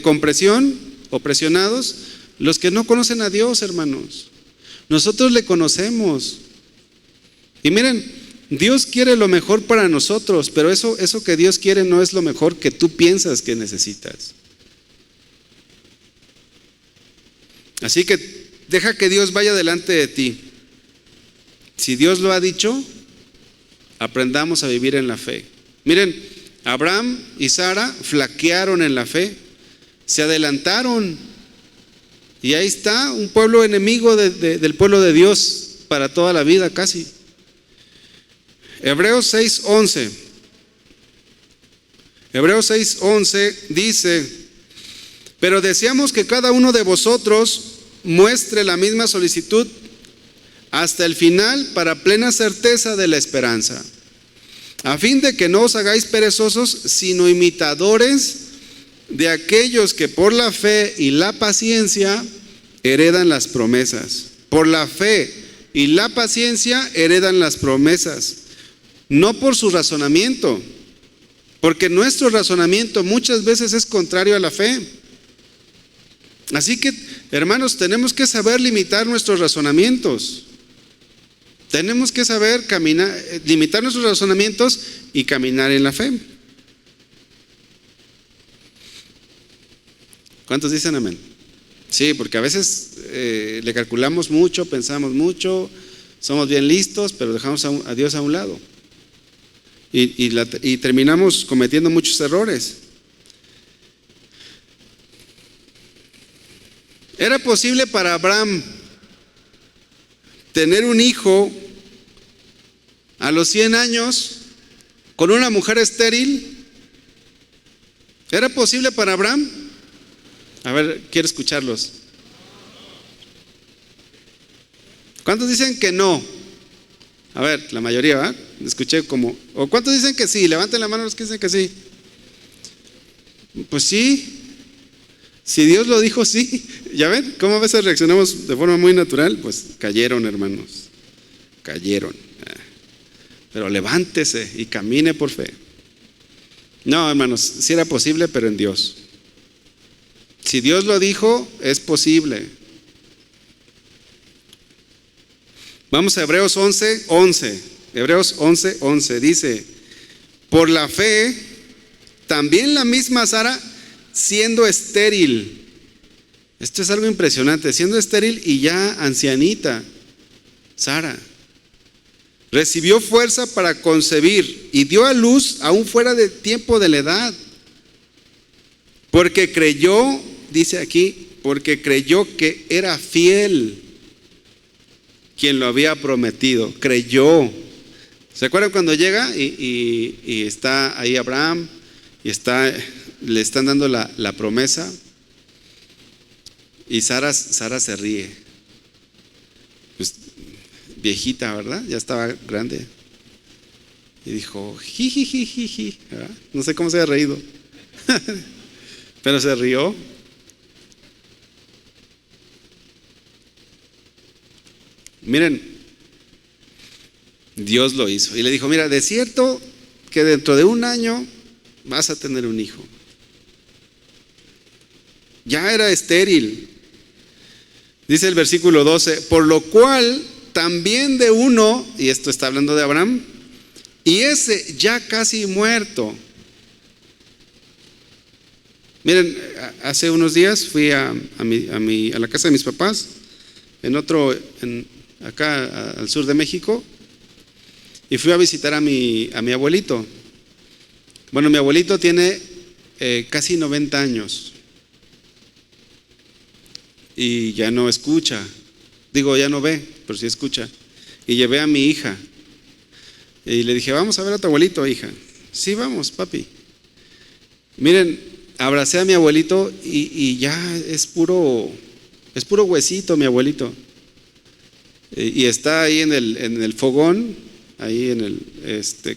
Speaker 1: con presión o presionados los que no conocen a Dios, hermanos. Nosotros le conocemos. Y miren, Dios quiere lo mejor para nosotros, pero eso que Dios quiere no es lo mejor que tú piensas que necesitas. Así que deja que Dios vaya delante de ti. Si Dios lo ha dicho, aprendamos a vivir en la fe. Miren, Abraham y Sara flaquearon en la fe, se adelantaron. Y ahí está un pueblo enemigo del pueblo de Dios para toda la vida casi. Hebreos 6:11. Hebreos 6:11 dice: pero deseamos que cada uno de vosotros muestre la misma solicitud hasta el final para plena certeza de la esperanza, a fin de que no os hagáis perezosos, sino imitadores de aquellos que por la fe y la paciencia heredan las promesas. Por la fe y la paciencia heredan las promesas. No por su razonamiento, porque nuestro razonamiento muchas veces es contrario a la fe. Así que, hermanos, tenemos que saber limitar nuestros razonamientos. Tenemos que saber limitar nuestros razonamientos y caminar en la fe. ¿Cuántos dicen amén? Sí, porque a veces le calculamos mucho, pensamos mucho, somos bien listos, pero dejamos a Dios a un lado. Y terminamos cometiendo muchos errores. ¿Era posible para Abraham tener un hijo a los 100 años con una mujer estéril? ¿Era posible para Abraham? A ver, quiero escucharlos. ¿Cuántos dicen que no? A ver, la mayoría, ¿va? Escuché como. ¿O cuántos dicen que sí? Levanten la mano los que dicen que sí. Pues sí. Si Dios lo dijo, sí. ¿Ya ven? ¿Cómo a veces reaccionamos de forma muy natural? Pues cayeron, hermanos. Cayeron. Pero levántese y camine por fe. No, hermanos, sí era posible, pero en Dios. Si Dios lo dijo, es posible. Vamos a Hebreos 11:11. Hebreos 11:11 dice: por la fe, también la misma Sara, siendo estéril. Esto es algo impresionante. Siendo estéril y ya ancianita, Sara recibió fuerza para concebir y dio a luz aún fuera de tiempo de la edad. Porque creyó, dice aquí, porque creyó que era fiel quien lo había prometido. Creyó. ¿Se acuerdan cuando llega y está ahí Abraham y le están dando la promesa? Y Sara se ríe. Pues, viejita, ¿verdad? Ya estaba grande. Y dijo, jijijijiji, ¿verdad? No sé cómo se ha reído. Pero se rió. Miren, Dios lo hizo. Y le dijo, mira, de cierto que dentro de un año vas a tener un hijo. Ya era estéril. Dice el versículo 12, por lo cual también de uno, y esto está hablando de Abraham, y ese ya casi muerto. Miren, hace unos días fui a la casa de mis papás, acá al sur de México, y fui a visitar a mi abuelito. Bueno, mi abuelito tiene casi 90 años y ya no escucha, ya no ve, pero sí escucha. Y llevé a mi hija y le dije, vamos a ver a tu abuelito, hija. Sí, vamos, papi. Miren, abracé a mi abuelito y ya es puro huesito mi abuelito. Y está ahí en el fogón, ahí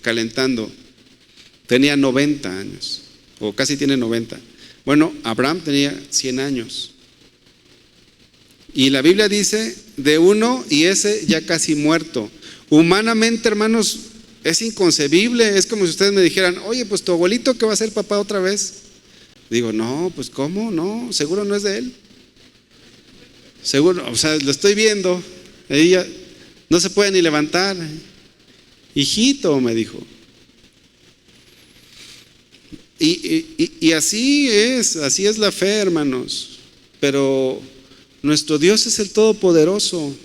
Speaker 1: calentando. Tenía 90 años, o casi tiene 90. Bueno, Abraham tenía 100 años. Y la Biblia dice, de uno y ese ya casi muerto. Humanamente, hermanos, es inconcebible. Es como si ustedes me dijeran, oye, pues tu abuelito que va a ser papá otra vez. Digo, no, pues ¿cómo? No, seguro no es de él. Seguro, o sea, lo estoy viendo. Ella no se puede ni levantar. Hijito, me dijo. Y así es la fe, hermanos. Pero nuestro Dios es el Todopoderoso.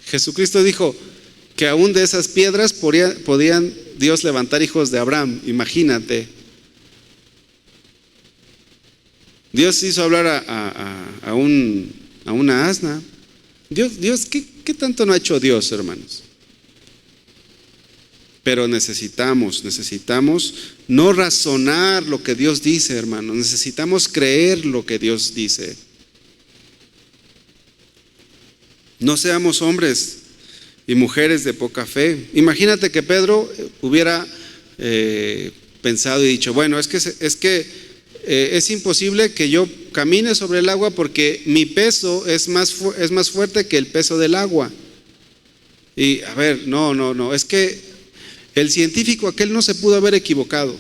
Speaker 1: Jesucristo dijo que aún de esas piedras podían Dios levantar hijos de Abraham. Imagínate. Dios hizo hablar a una asna. Dios, ¿qué tanto no ha hecho Dios, hermanos? Pero necesitamos no razonar lo que Dios dice, hermanos. Necesitamos creer lo que Dios dice. No seamos hombres y mujeres de poca fe. Imagínate que Pedro hubiera pensado y dicho, bueno, es que es imposible que yo camine sobre el agua porque mi peso es más fuerte que el peso del agua. Y a ver, no, es que el científico aquel no se pudo haber equivocado.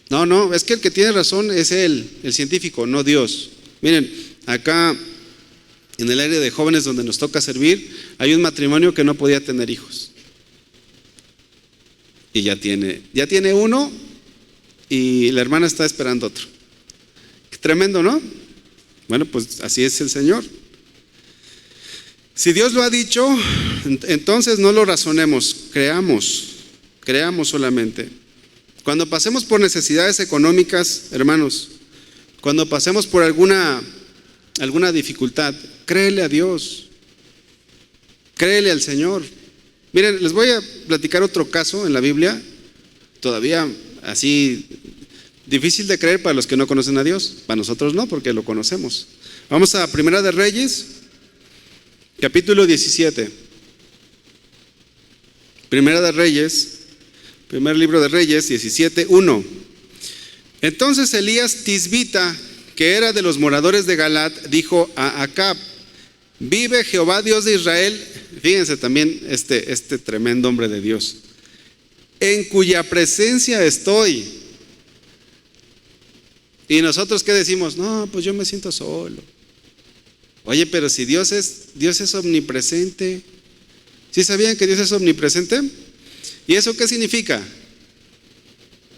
Speaker 1: No, es que el que tiene razón es él, el científico, no Dios. Miren, acá en el área de jóvenes donde nos toca servir, hay un matrimonio que no podía tener hijos. Y ya tiene uno y la hermana está esperando otro. Qué tremendo, ¿no? Bueno, pues así es el Señor. Si Dios lo ha dicho, entonces no lo razonemos, creamos solamente. Cuando pasemos por necesidades económicas, hermanos, cuando pasemos por alguna dificultad, créele a Dios, créele al Señor. Miren, les voy a platicar otro caso en la Biblia, todavía así Difícil de creer para los que no conocen a Dios. Para nosotros no, porque lo conocemos. Vamos a Primera de Reyes, capítulo 17. Primera de Reyes, primer libro de Reyes, 17:1. Entonces Elías Tisbita, que era de los moradores de Galat, dijo a Acab: vive Jehová Dios de Israel. Fíjense también este tremendo hombre de Dios, en cuya presencia estoy. Y nosotros, ¿qué decimos? No, pues yo me siento solo. Oye, pero si Dios es omnipresente. ¿Sí sabían que Dios es omnipresente? ¿Y eso qué significa?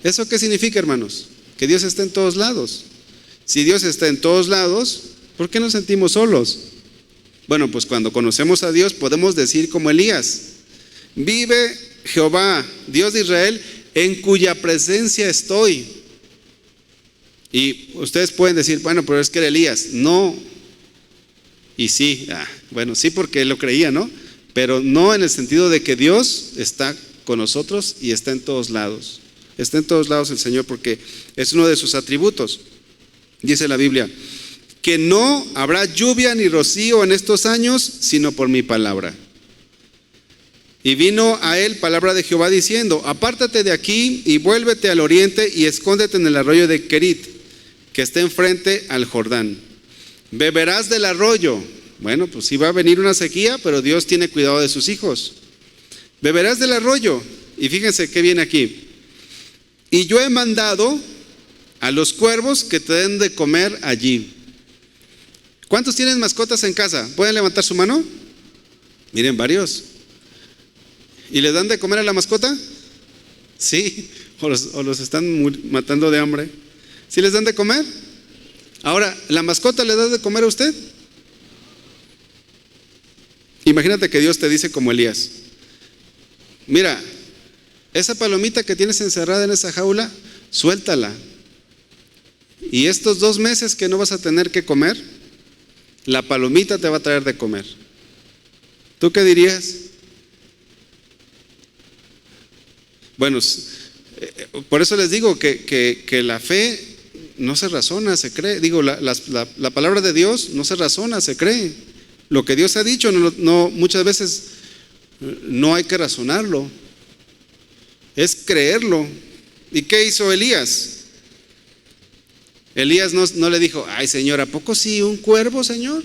Speaker 1: ¿Eso qué significa, hermanos? Que Dios está en todos lados. Si Dios está en todos lados, ¿por qué nos sentimos solos? Bueno, pues cuando conocemos a Dios podemos decir como Elías: vive Jehová, Dios de Israel, en cuya presencia estoy. Y ustedes pueden decir, bueno, pero es que era Elías. No. Y sí, bueno, sí, porque él lo creía, ¿no? Pero no en el sentido de que Dios está con nosotros y está en todos lados. Está en todos lados el Señor, porque es uno de sus atributos. Dice la Biblia que no habrá lluvia ni rocío en estos años, sino por mi palabra. Y vino a él palabra de Jehová diciendo: apártate de aquí y vuélvete al oriente y escóndete en el arroyo de Querit, que está enfrente al Jordán. Beberás del arroyo. Bueno, pues sí va a venir una sequía, pero Dios tiene cuidado de sus hijos. Beberás del arroyo. Y fíjense qué viene aquí. Y yo he mandado a los cuervos que te den de comer allí. ¿Cuántos tienen mascotas en casa? ¿Pueden levantar su mano? Miren, varios. ¿Y les dan de comer a la mascota? Sí. O los están matando de hambre. ¿Sí les dan de comer? Ahora, ¿la mascota le da de comer a usted? Imagínate que Dios te dice como Elías: mira, esa palomita que tienes encerrada en esa jaula, suéltala. Y estos 2 meses que no vas a tener que comer, la palomita te va a traer de comer. ¿Tú qué dirías? Bueno, por eso les digo que la fe no se razona, se cree. Digo, la palabra de Dios no se razona, se cree. Lo que Dios ha dicho, no, muchas veces no hay que razonarlo, es creerlo. ¿Y qué hizo Elías? Elías no le dijo: ay, Señor, ¿a poco sí un cuervo, Señor?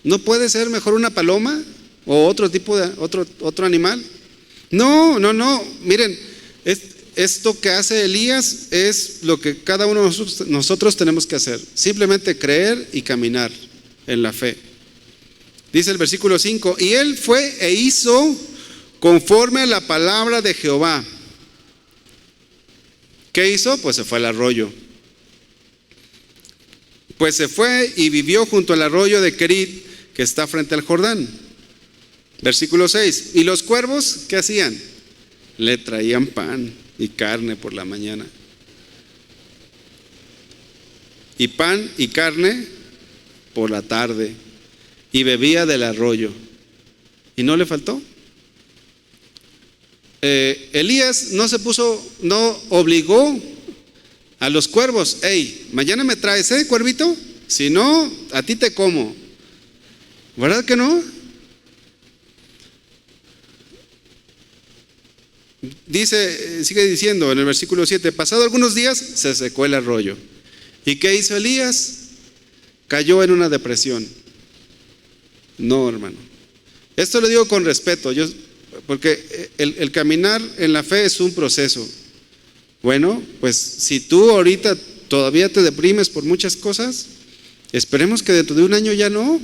Speaker 1: ¿No puede ser mejor una paloma o otro tipo de otro animal? No. Miren, esto que hace Elías es lo que cada uno de nosotros tenemos que hacer. Simplemente creer y caminar en la fe. Dice el versículo 5: y él fue e hizo conforme a la palabra de Jehová. ¿Qué hizo? Pues se fue al arroyo. Pues se fue y vivió junto al arroyo de Querit, que está frente al Jordán. Versículo 6: y los cuervos, ¿qué hacían? Le traían pan y carne por la mañana. Y pan y carne por la tarde. Y bebía del arroyo. ¿Y no le faltó? Elías no obligó a los cuervos: hey, mañana me traes, cuervito, si no, a ti te como. ¿Verdad que no? Sigue diciendo en el versículo 7: pasado algunos días se secó el arroyo. ¿Y qué hizo Elías? Cayó en una depresión. No, hermano, esto lo digo con respeto, porque el caminar en la fe es un proceso. Bueno, pues si tú ahorita todavía te deprimes por muchas cosas, esperemos que dentro de un año ya no.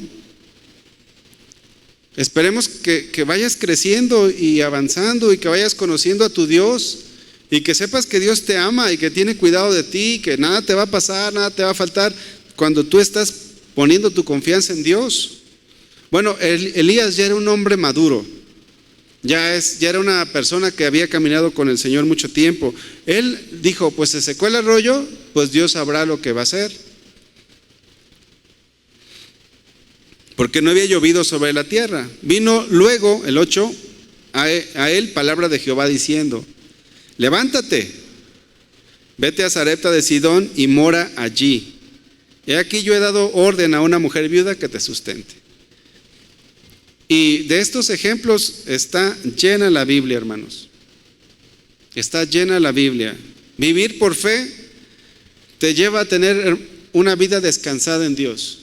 Speaker 1: Esperemos que vayas creciendo y avanzando y que vayas conociendo a tu Dios y que sepas que Dios te ama y que tiene cuidado de ti, que nada te va a pasar, nada te va a faltar cuando tú estás poniendo tu confianza en Dios. Bueno, Elías ya era un hombre maduro, ya era una persona que había caminado con el Señor mucho tiempo. Él dijo: pues se secó el arroyo, pues Dios sabrá lo que va a hacer. Porque no había llovido sobre la tierra. Vino luego, el 8, a él palabra de Jehová diciendo: levántate, Vete a Sarepta de Sidón y mora allí. Y aquí yo he dado orden a una mujer viuda que te sustente. Y de estos ejemplos está llena la Biblia, hermanos. Está llena la Biblia. Vivir por fe te lleva a tener una vida descansada en Dios.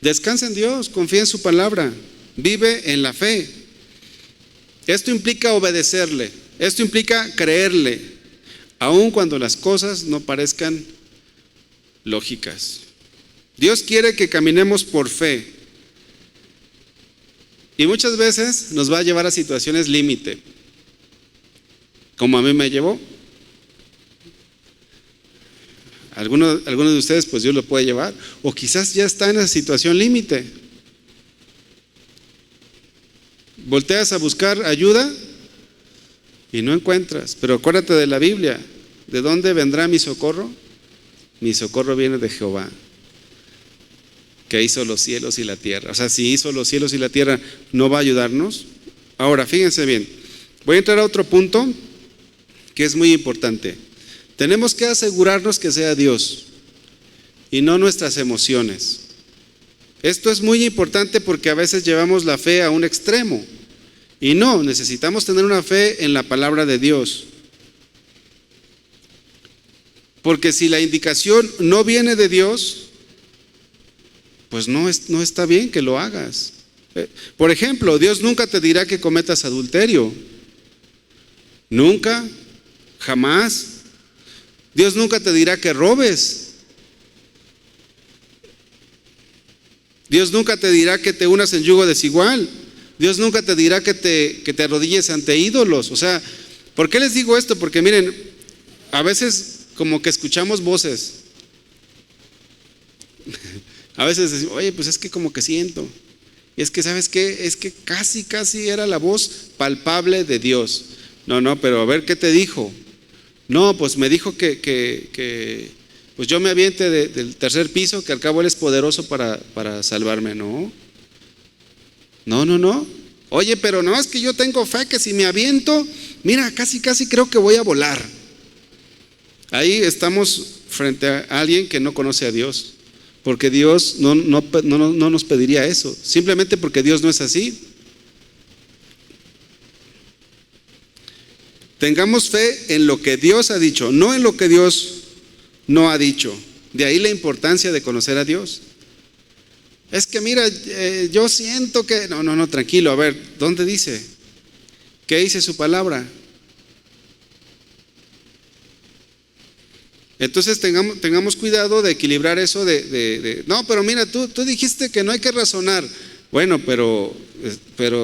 Speaker 1: Descansa en Dios, confía en su palabra, vive en la fe. Esto implica obedecerle, esto implica creerle, aun cuando las cosas no parezcan lógicas. Dios quiere que caminemos por fe y muchas veces nos va a llevar a situaciones límite, como a mí me llevó. Algunos de ustedes pues Dios lo puede llevar, o quizás ya está en esa situación límite. Volteas a buscar ayuda y no encuentras, pero acuérdate de la Biblia. ¿De dónde vendrá mi socorro? Mi socorro viene de Jehová, que hizo los cielos y la tierra. O sea, si hizo los cielos y la tierra, ¿no va a ayudarnos? Ahora, fíjense bien, voy a entrar a otro punto que es muy importante. Tenemos que asegurarnos que sea Dios y no nuestras emociones. Esto es muy importante porque a veces llevamos la fe a un extremo y no, necesitamos tener una fe en la palabra de Dios. Porque si la indicación no viene de Dios, pues no está bien que lo hagas. Por ejemplo, Dios nunca te dirá que cometas adulterio. Nunca, jamás. Dios nunca te dirá que robes. Dios nunca te dirá que te unas en yugo desigual. Dios nunca te dirá que te arrodilles ante ídolos. O sea, ¿por qué les digo esto? Porque miren, a veces como que escuchamos voces. A veces decimos, oye, pues es que como que siento. Y es que, ¿sabes qué? Es que casi era la voz palpable de Dios. No, pero a ver, ¿qué te dijo? No, pues me dijo que pues yo me aviente del tercer piso, que al cabo Él es poderoso para salvarme. No. Oye, pero no, es que yo tengo fe que si me aviento, mira, casi creo que voy a volar. Ahí estamos frente a alguien que no conoce a Dios, porque Dios no nos pediría eso, simplemente porque Dios no es así. Tengamos fe en lo que Dios ha dicho, no en lo que Dios no ha dicho. De ahí la importancia de conocer a Dios. Es que mira, yo siento que... No, tranquilo, a ver, ¿dónde dice? ¿Qué dice su palabra? Entonces tengamos cuidado de equilibrar eso no, pero mira, tú dijiste que no hay que razonar. Bueno, pero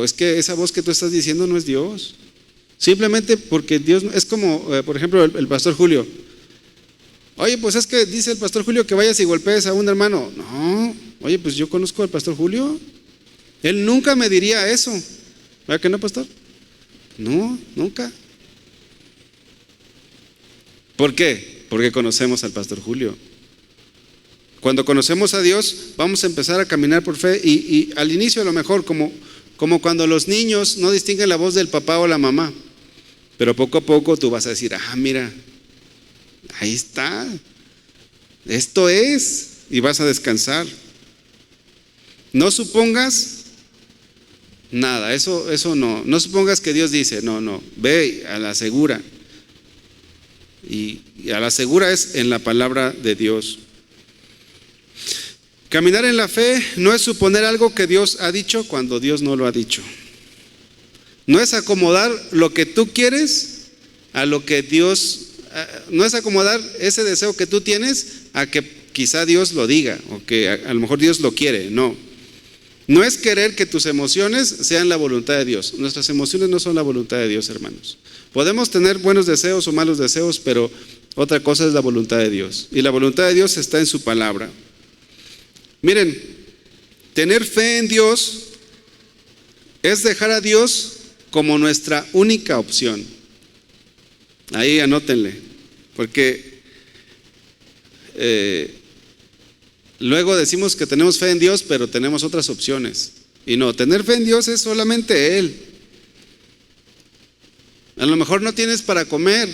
Speaker 1: es que esa voz que tú estás diciendo no es Dios. Simplemente porque Dios, es como, por ejemplo, el pastor Julio. Oye, pues es que dice el pastor Julio que vayas y golpees a un hermano. No, oye, pues yo conozco al pastor Julio. Él nunca me diría eso. ¿Verdad que no, pastor? No, nunca. ¿Por qué? Porque conocemos al pastor Julio. Cuando conocemos a Dios, vamos a empezar a caminar por fe y al inicio a lo mejor como cuando los niños no distinguen la voz del papá o la mamá. Pero poco a poco tú vas a decir, mira, ahí está, esto es, y vas a descansar. No supongas nada, eso no supongas que Dios dice, no, ve a la segura. Y a la segura es en la palabra de Dios. Caminar en la fe no es suponer algo que Dios ha dicho cuando Dios no lo ha dicho. No es acomodar lo que tú quieres a lo que Dios, no es acomodar ese deseo que tú tienes a que quizá Dios lo diga o que a lo mejor Dios lo quiere. No es querer que tus emociones sean la voluntad de Dios. Nuestras emociones no son la voluntad de Dios, hermanos. Podemos tener buenos deseos o malos deseos, pero otra cosa es la voluntad de Dios. Y la voluntad de Dios está en su palabra. Miren, tener fe en Dios es dejar a Dios como nuestra única opción. Ahí anótenle, porque luego decimos que tenemos fe en Dios, pero tenemos otras opciones. Y no, tener fe en Dios es solamente Él. A lo mejor no tienes para comer,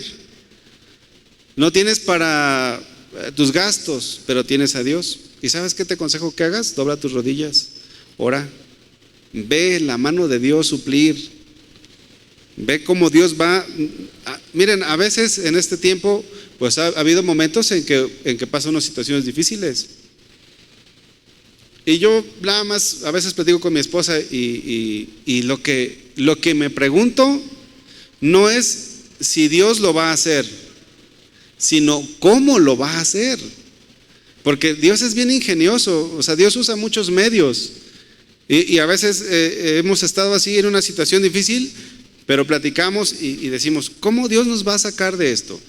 Speaker 1: No tienes para tus gastos, pero tienes a Dios. ¿Y sabes qué te aconsejo que hagas? Dobla tus rodillas, ora, ve la mano de Dios suplir, ve cómo Dios va. Miren, a veces en este tiempo pues ha habido momentos en que pasan unas situaciones difíciles. Y yo nada más a veces platico con mi esposa y lo que me pregunto no es si Dios lo va a hacer, sino cómo lo va a hacer. Porque Dios es bien ingenioso, o sea, Dios usa muchos medios. Y a veces hemos estado así en una situación difícil, pero platicamos y decimos, ¿cómo Dios nos va a sacar de esto?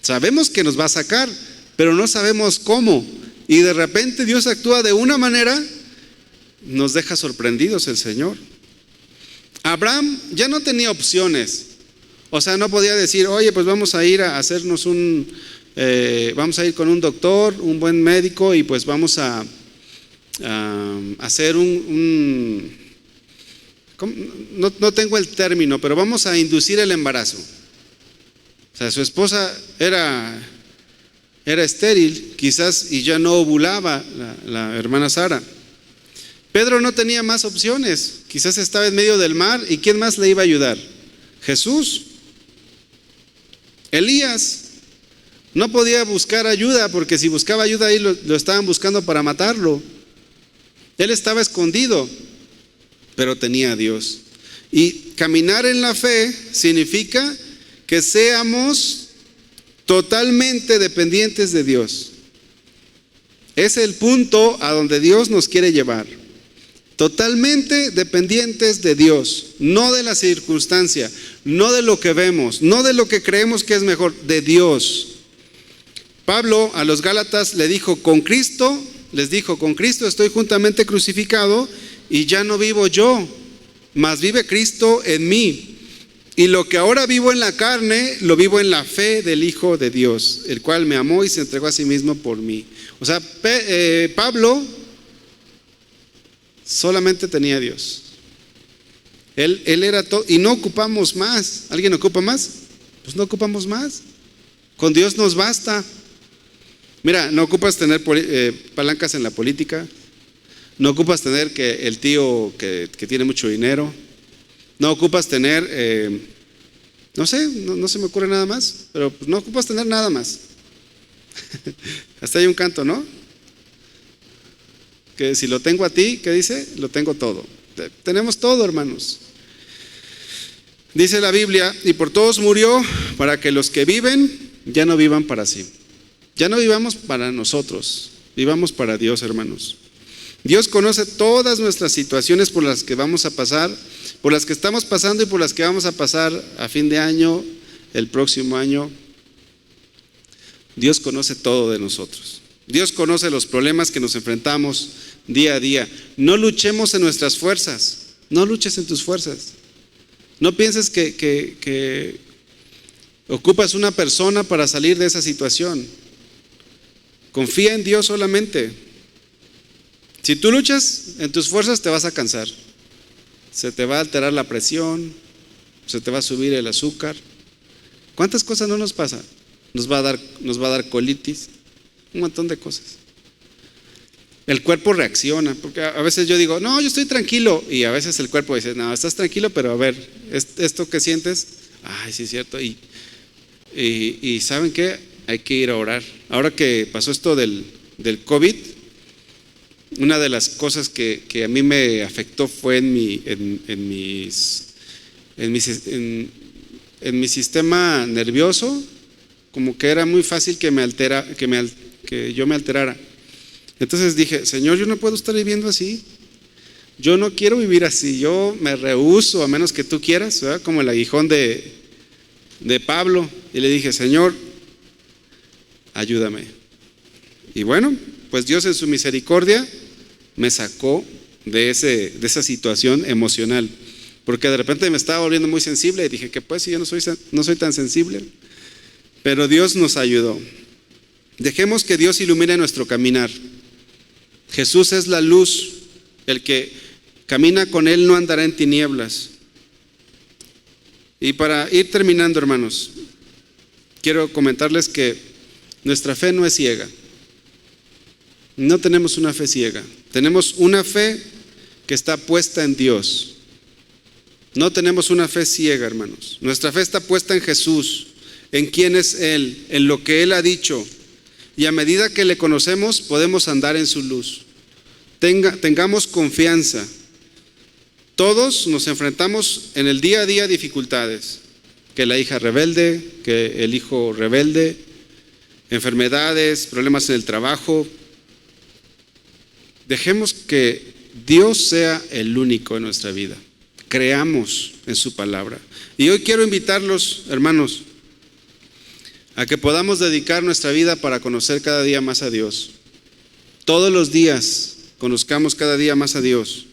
Speaker 1: Sabemos que nos va a sacar, pero no sabemos cómo. Y de repente Dios actúa de una manera, nos deja sorprendidos el Señor. Abraham ya no tenía opciones. O sea, no podía decir, oye, pues vamos a ir a hacernos vamos a ir con un doctor, un buen médico, y pues vamos a hacer no tengo el término, pero vamos a inducir el embarazo. O sea, su esposa era estéril, quizás, y ya no ovulaba la hermana Sara. Pedro no tenía más opciones, quizás estaba en medio del mar, ¿y quién más le iba a ayudar? Jesús. Elías no podía buscar ayuda, porque si buscaba ayuda ahí lo estaban buscando para matarlo. Él estaba escondido, pero tenía a Dios. Y caminar en la fe significa que seamos totalmente dependientes de Dios. Es el punto a donde Dios nos quiere llevar. Totalmente dependientes de Dios, no de la circunstancia, no de lo que vemos, no de lo que creemos que es mejor, de Dios. Pablo a los Gálatas les dijo, con Cristo estoy juntamente crucificado, y ya no vivo yo, mas vive Cristo en mí. Y lo que ahora vivo en la carne, lo vivo en la fe del Hijo de Dios, el cual me amó y se entregó a sí mismo por mí. O sea, Pablo solamente tenía a Dios. Él era todo, y no ocupamos más. ¿Alguien ocupa más? Pues no ocupamos más. Con Dios nos basta. Mira, no ocupas tener palancas en la política. No ocupas tener que el tío que tiene mucho dinero. No ocupas tener, no sé, no se me ocurre nada más, pero pues no ocupas tener nada más. Hasta hay un canto, ¿no? Que si lo tengo a ti, ¿qué dice? Lo tengo todo. Tenemos todo, hermanos. Dice la Biblia, y por todos murió, para que los que viven ya no vivan para sí. Ya no vivamos para nosotros, vivamos para Dios, hermanos. Dios conoce todas nuestras situaciones por las que vamos a pasar, por las que estamos pasando y por las que vamos a pasar a fin de año, el próximo año. Dios conoce todo de nosotros. Dios conoce los problemas que nos enfrentamos día a día. No luchemos en nuestras fuerzas, no luches en tus fuerzas. No pienses que ocupas una persona para salir de esa situación. Confía en Dios solamente. Si tú luchas en tus fuerzas, te vas a cansar. Se te va a alterar la presión, se te va a subir el azúcar. ¿Cuántas cosas no nos pasa? Nos va a dar colitis, un montón de cosas. El cuerpo reacciona, porque a veces yo digo, no, yo estoy tranquilo, y a veces el cuerpo dice, no, estás tranquilo, pero a ver, esto que sientes, ay, sí es cierto, y ¿saben qué? Hay que ir a orar. Ahora que pasó esto del COVID, una de las cosas que a mí me afectó fue en mi sistema nervioso, como que era muy fácil que yo me alterara. Entonces dije, Señor, yo no puedo estar viviendo así. Yo no quiero vivir así. Yo me rehúso, a menos que tú quieras, ¿verdad? Como el aguijón de Pablo. Y le dije, Señor, ayúdame. Y bueno, pues Dios en su misericordia me sacó de esa situación emocional, porque de repente me estaba volviendo muy sensible y dije que pues si yo no soy tan sensible, pero Dios nos ayudó. Dejemos que Dios ilumine nuestro caminar. Jesús es la luz, el que camina con Él no andará en tinieblas. Y para ir terminando, hermanos, quiero comentarles que nuestra fe no es ciega. No tenemos una fe ciega. Tenemos una fe que está puesta en Dios. No tenemos una fe ciega, hermanos. Nuestra fe está puesta en Jesús, en quién es Él, en lo que Él ha dicho. Y a medida que le conocemos, podemos andar en su luz. Tengamos confianza. Todos nos enfrentamos en el día a día a dificultades. Que la hija rebelde, que el hijo rebelde, enfermedades, problemas en el trabajo. Dejemos que Dios sea el único en nuestra vida. Creamos en su palabra. Y hoy quiero invitarlos, hermanos, a que podamos dedicar nuestra vida para conocer cada día más a Dios. Todos los días conozcamos cada día más a Dios.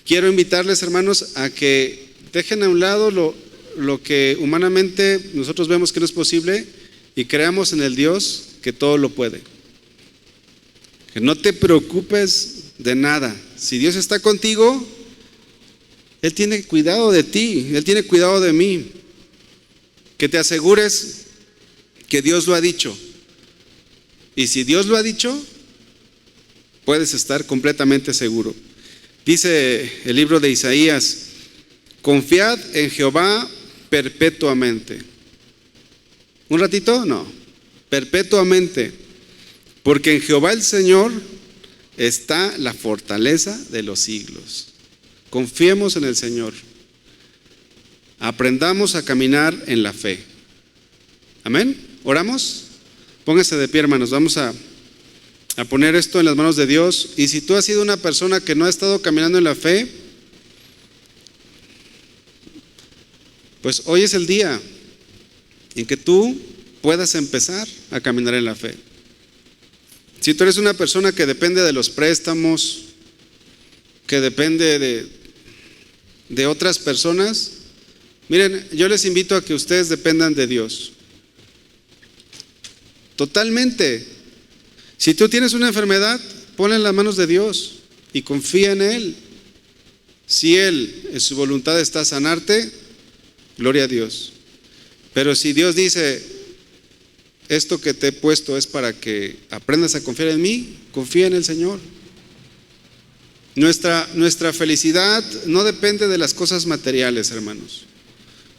Speaker 1: Quiero invitarles, hermanos, a que dejen a un lado lo que humanamente nosotros vemos que no es posible y creamos en el Dios que todo lo puede. Que no te preocupes de nada. Si Dios está contigo, Él tiene cuidado de ti, Él tiene cuidado de mí. Que te asegures que Dios lo ha dicho. Y si Dios lo ha dicho, puedes estar completamente seguro. Dice el libro de Isaías: confiad en Jehová perpetuamente. ¿Un ratito? No, perpetuamente. Porque en Jehová el Señor está la fortaleza de los siglos. Confiemos en el Señor. Aprendamos a caminar en la fe. Amén. ¿Oramos? Pónganse de pie, hermanos. Vamos a poner esto en las manos de Dios. Y si tú has sido una persona que no ha estado caminando en la fe, pues hoy es el día en que tú puedas empezar a caminar en la fe. Si tú eres una persona que depende de los préstamos, que depende de otras personas, miren, yo les invito a que ustedes dependan de Dios. Totalmente. Si tú tienes una enfermedad, ponla en las manos de Dios y confía en Él. Si Él, en su voluntad, está a sanarte, gloria a Dios. Pero si Dios dice: esto que te he puesto es para que aprendas a confiar en mí, confía en el Señor. Nuestra felicidad no depende de las cosas materiales, hermanos.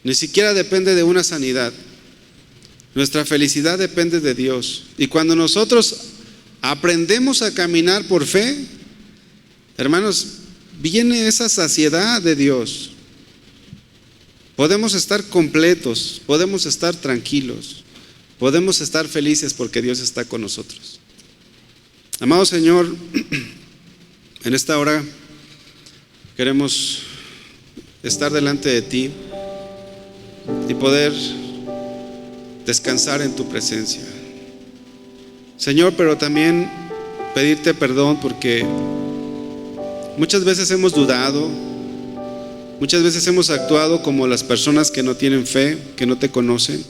Speaker 1: Ni siquiera depende de una sanidad. Nuestra felicidad depende de Dios. Y cuando nosotros aprendemos a caminar por fe, hermanos, viene esa saciedad de Dios. Podemos estar completos, podemos estar tranquilos, podemos estar felices porque Dios está con nosotros. Amado Señor, en esta hora queremos estar delante de ti y poder descansar en tu presencia, Señor, pero también pedirte perdón porque muchas veces hemos dudado, muchas veces hemos actuado como las personas que no tienen fe, que no te conocen.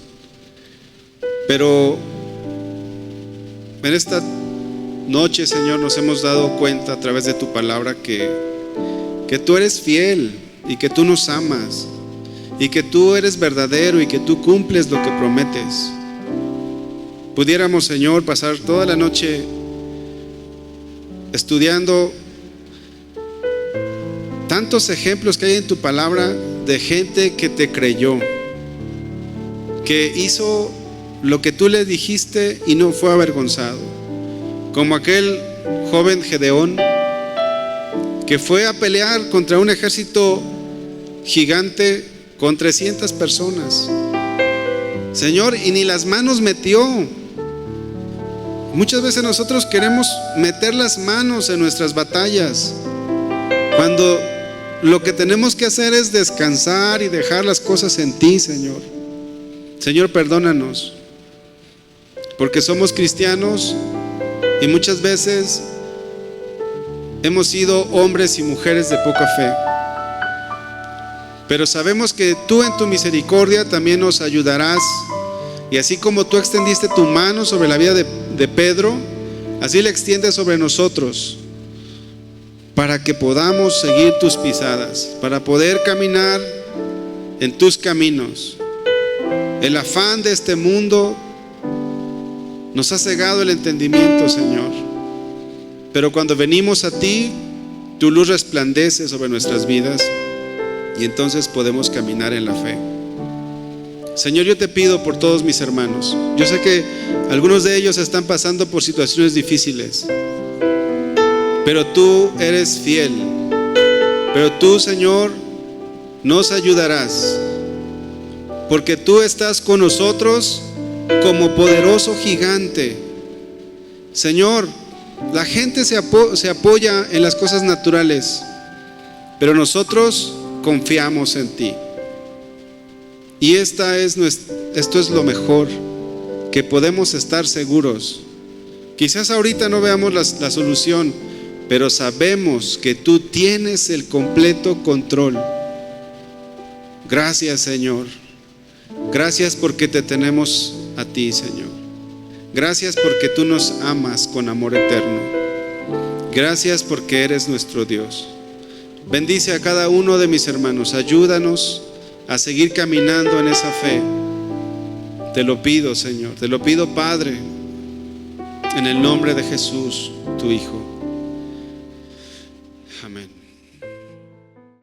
Speaker 1: Pero en esta noche, Señor, nos hemos dado cuenta a través de tu palabra que tú eres fiel y que tú nos amas y que tú eres verdadero y que tú cumples lo que prometes. Pudiéramos, Señor, pasar toda la noche estudiando tantos ejemplos que hay en tu palabra de gente que te creyó, que hizo lo que tú le dijiste y no fue avergonzado, como aquel joven Gedeón que fue a pelear contra un ejército gigante con 300 personas, Señor, y ni las manos metió. Muchas veces nosotros queremos meter las manos en nuestras batallas, cuando lo que tenemos que hacer es descansar y dejar las cosas en ti, Señor. Señor, perdónanos, porque somos cristianos y muchas veces hemos sido hombres y mujeres de poca fe. Pero sabemos que tú en tu misericordia también nos ayudarás. Y así como tú extendiste tu mano sobre la vida de Pedro, así la extiendes sobre nosotros, para que podamos seguir tus pisadas, para poder caminar en tus caminos. El afán de este mundo nos ha cegado el entendimiento, Señor. Pero cuando venimos a ti, tu luz resplandece sobre nuestras vidas y entonces podemos caminar en la fe. Señor, yo te pido por todos mis hermanos. Yo sé que algunos de ellos están pasando por situaciones difíciles, pero tú eres fiel. Pero tú, Señor, nos ayudarás, porque tú estás con nosotros como poderoso gigante. Señor, la gente se apoya en las cosas naturales, pero nosotros confiamos en ti. Y esto es lo mejor, que podemos estar seguros. Quizás ahorita no veamos la solución, pero sabemos que tú tienes el completo control. Gracias, Señor. Gracias porque te tenemos a ti, Señor. Gracias porque tú nos amas con amor eterno. Gracias porque eres nuestro Dios. Bendice a cada uno de mis hermanos. Ayúdanos a seguir caminando en esa fe. Te lo pido, Señor. Te lo pido, Padre, en el nombre de Jesús, tu Hijo. Amén.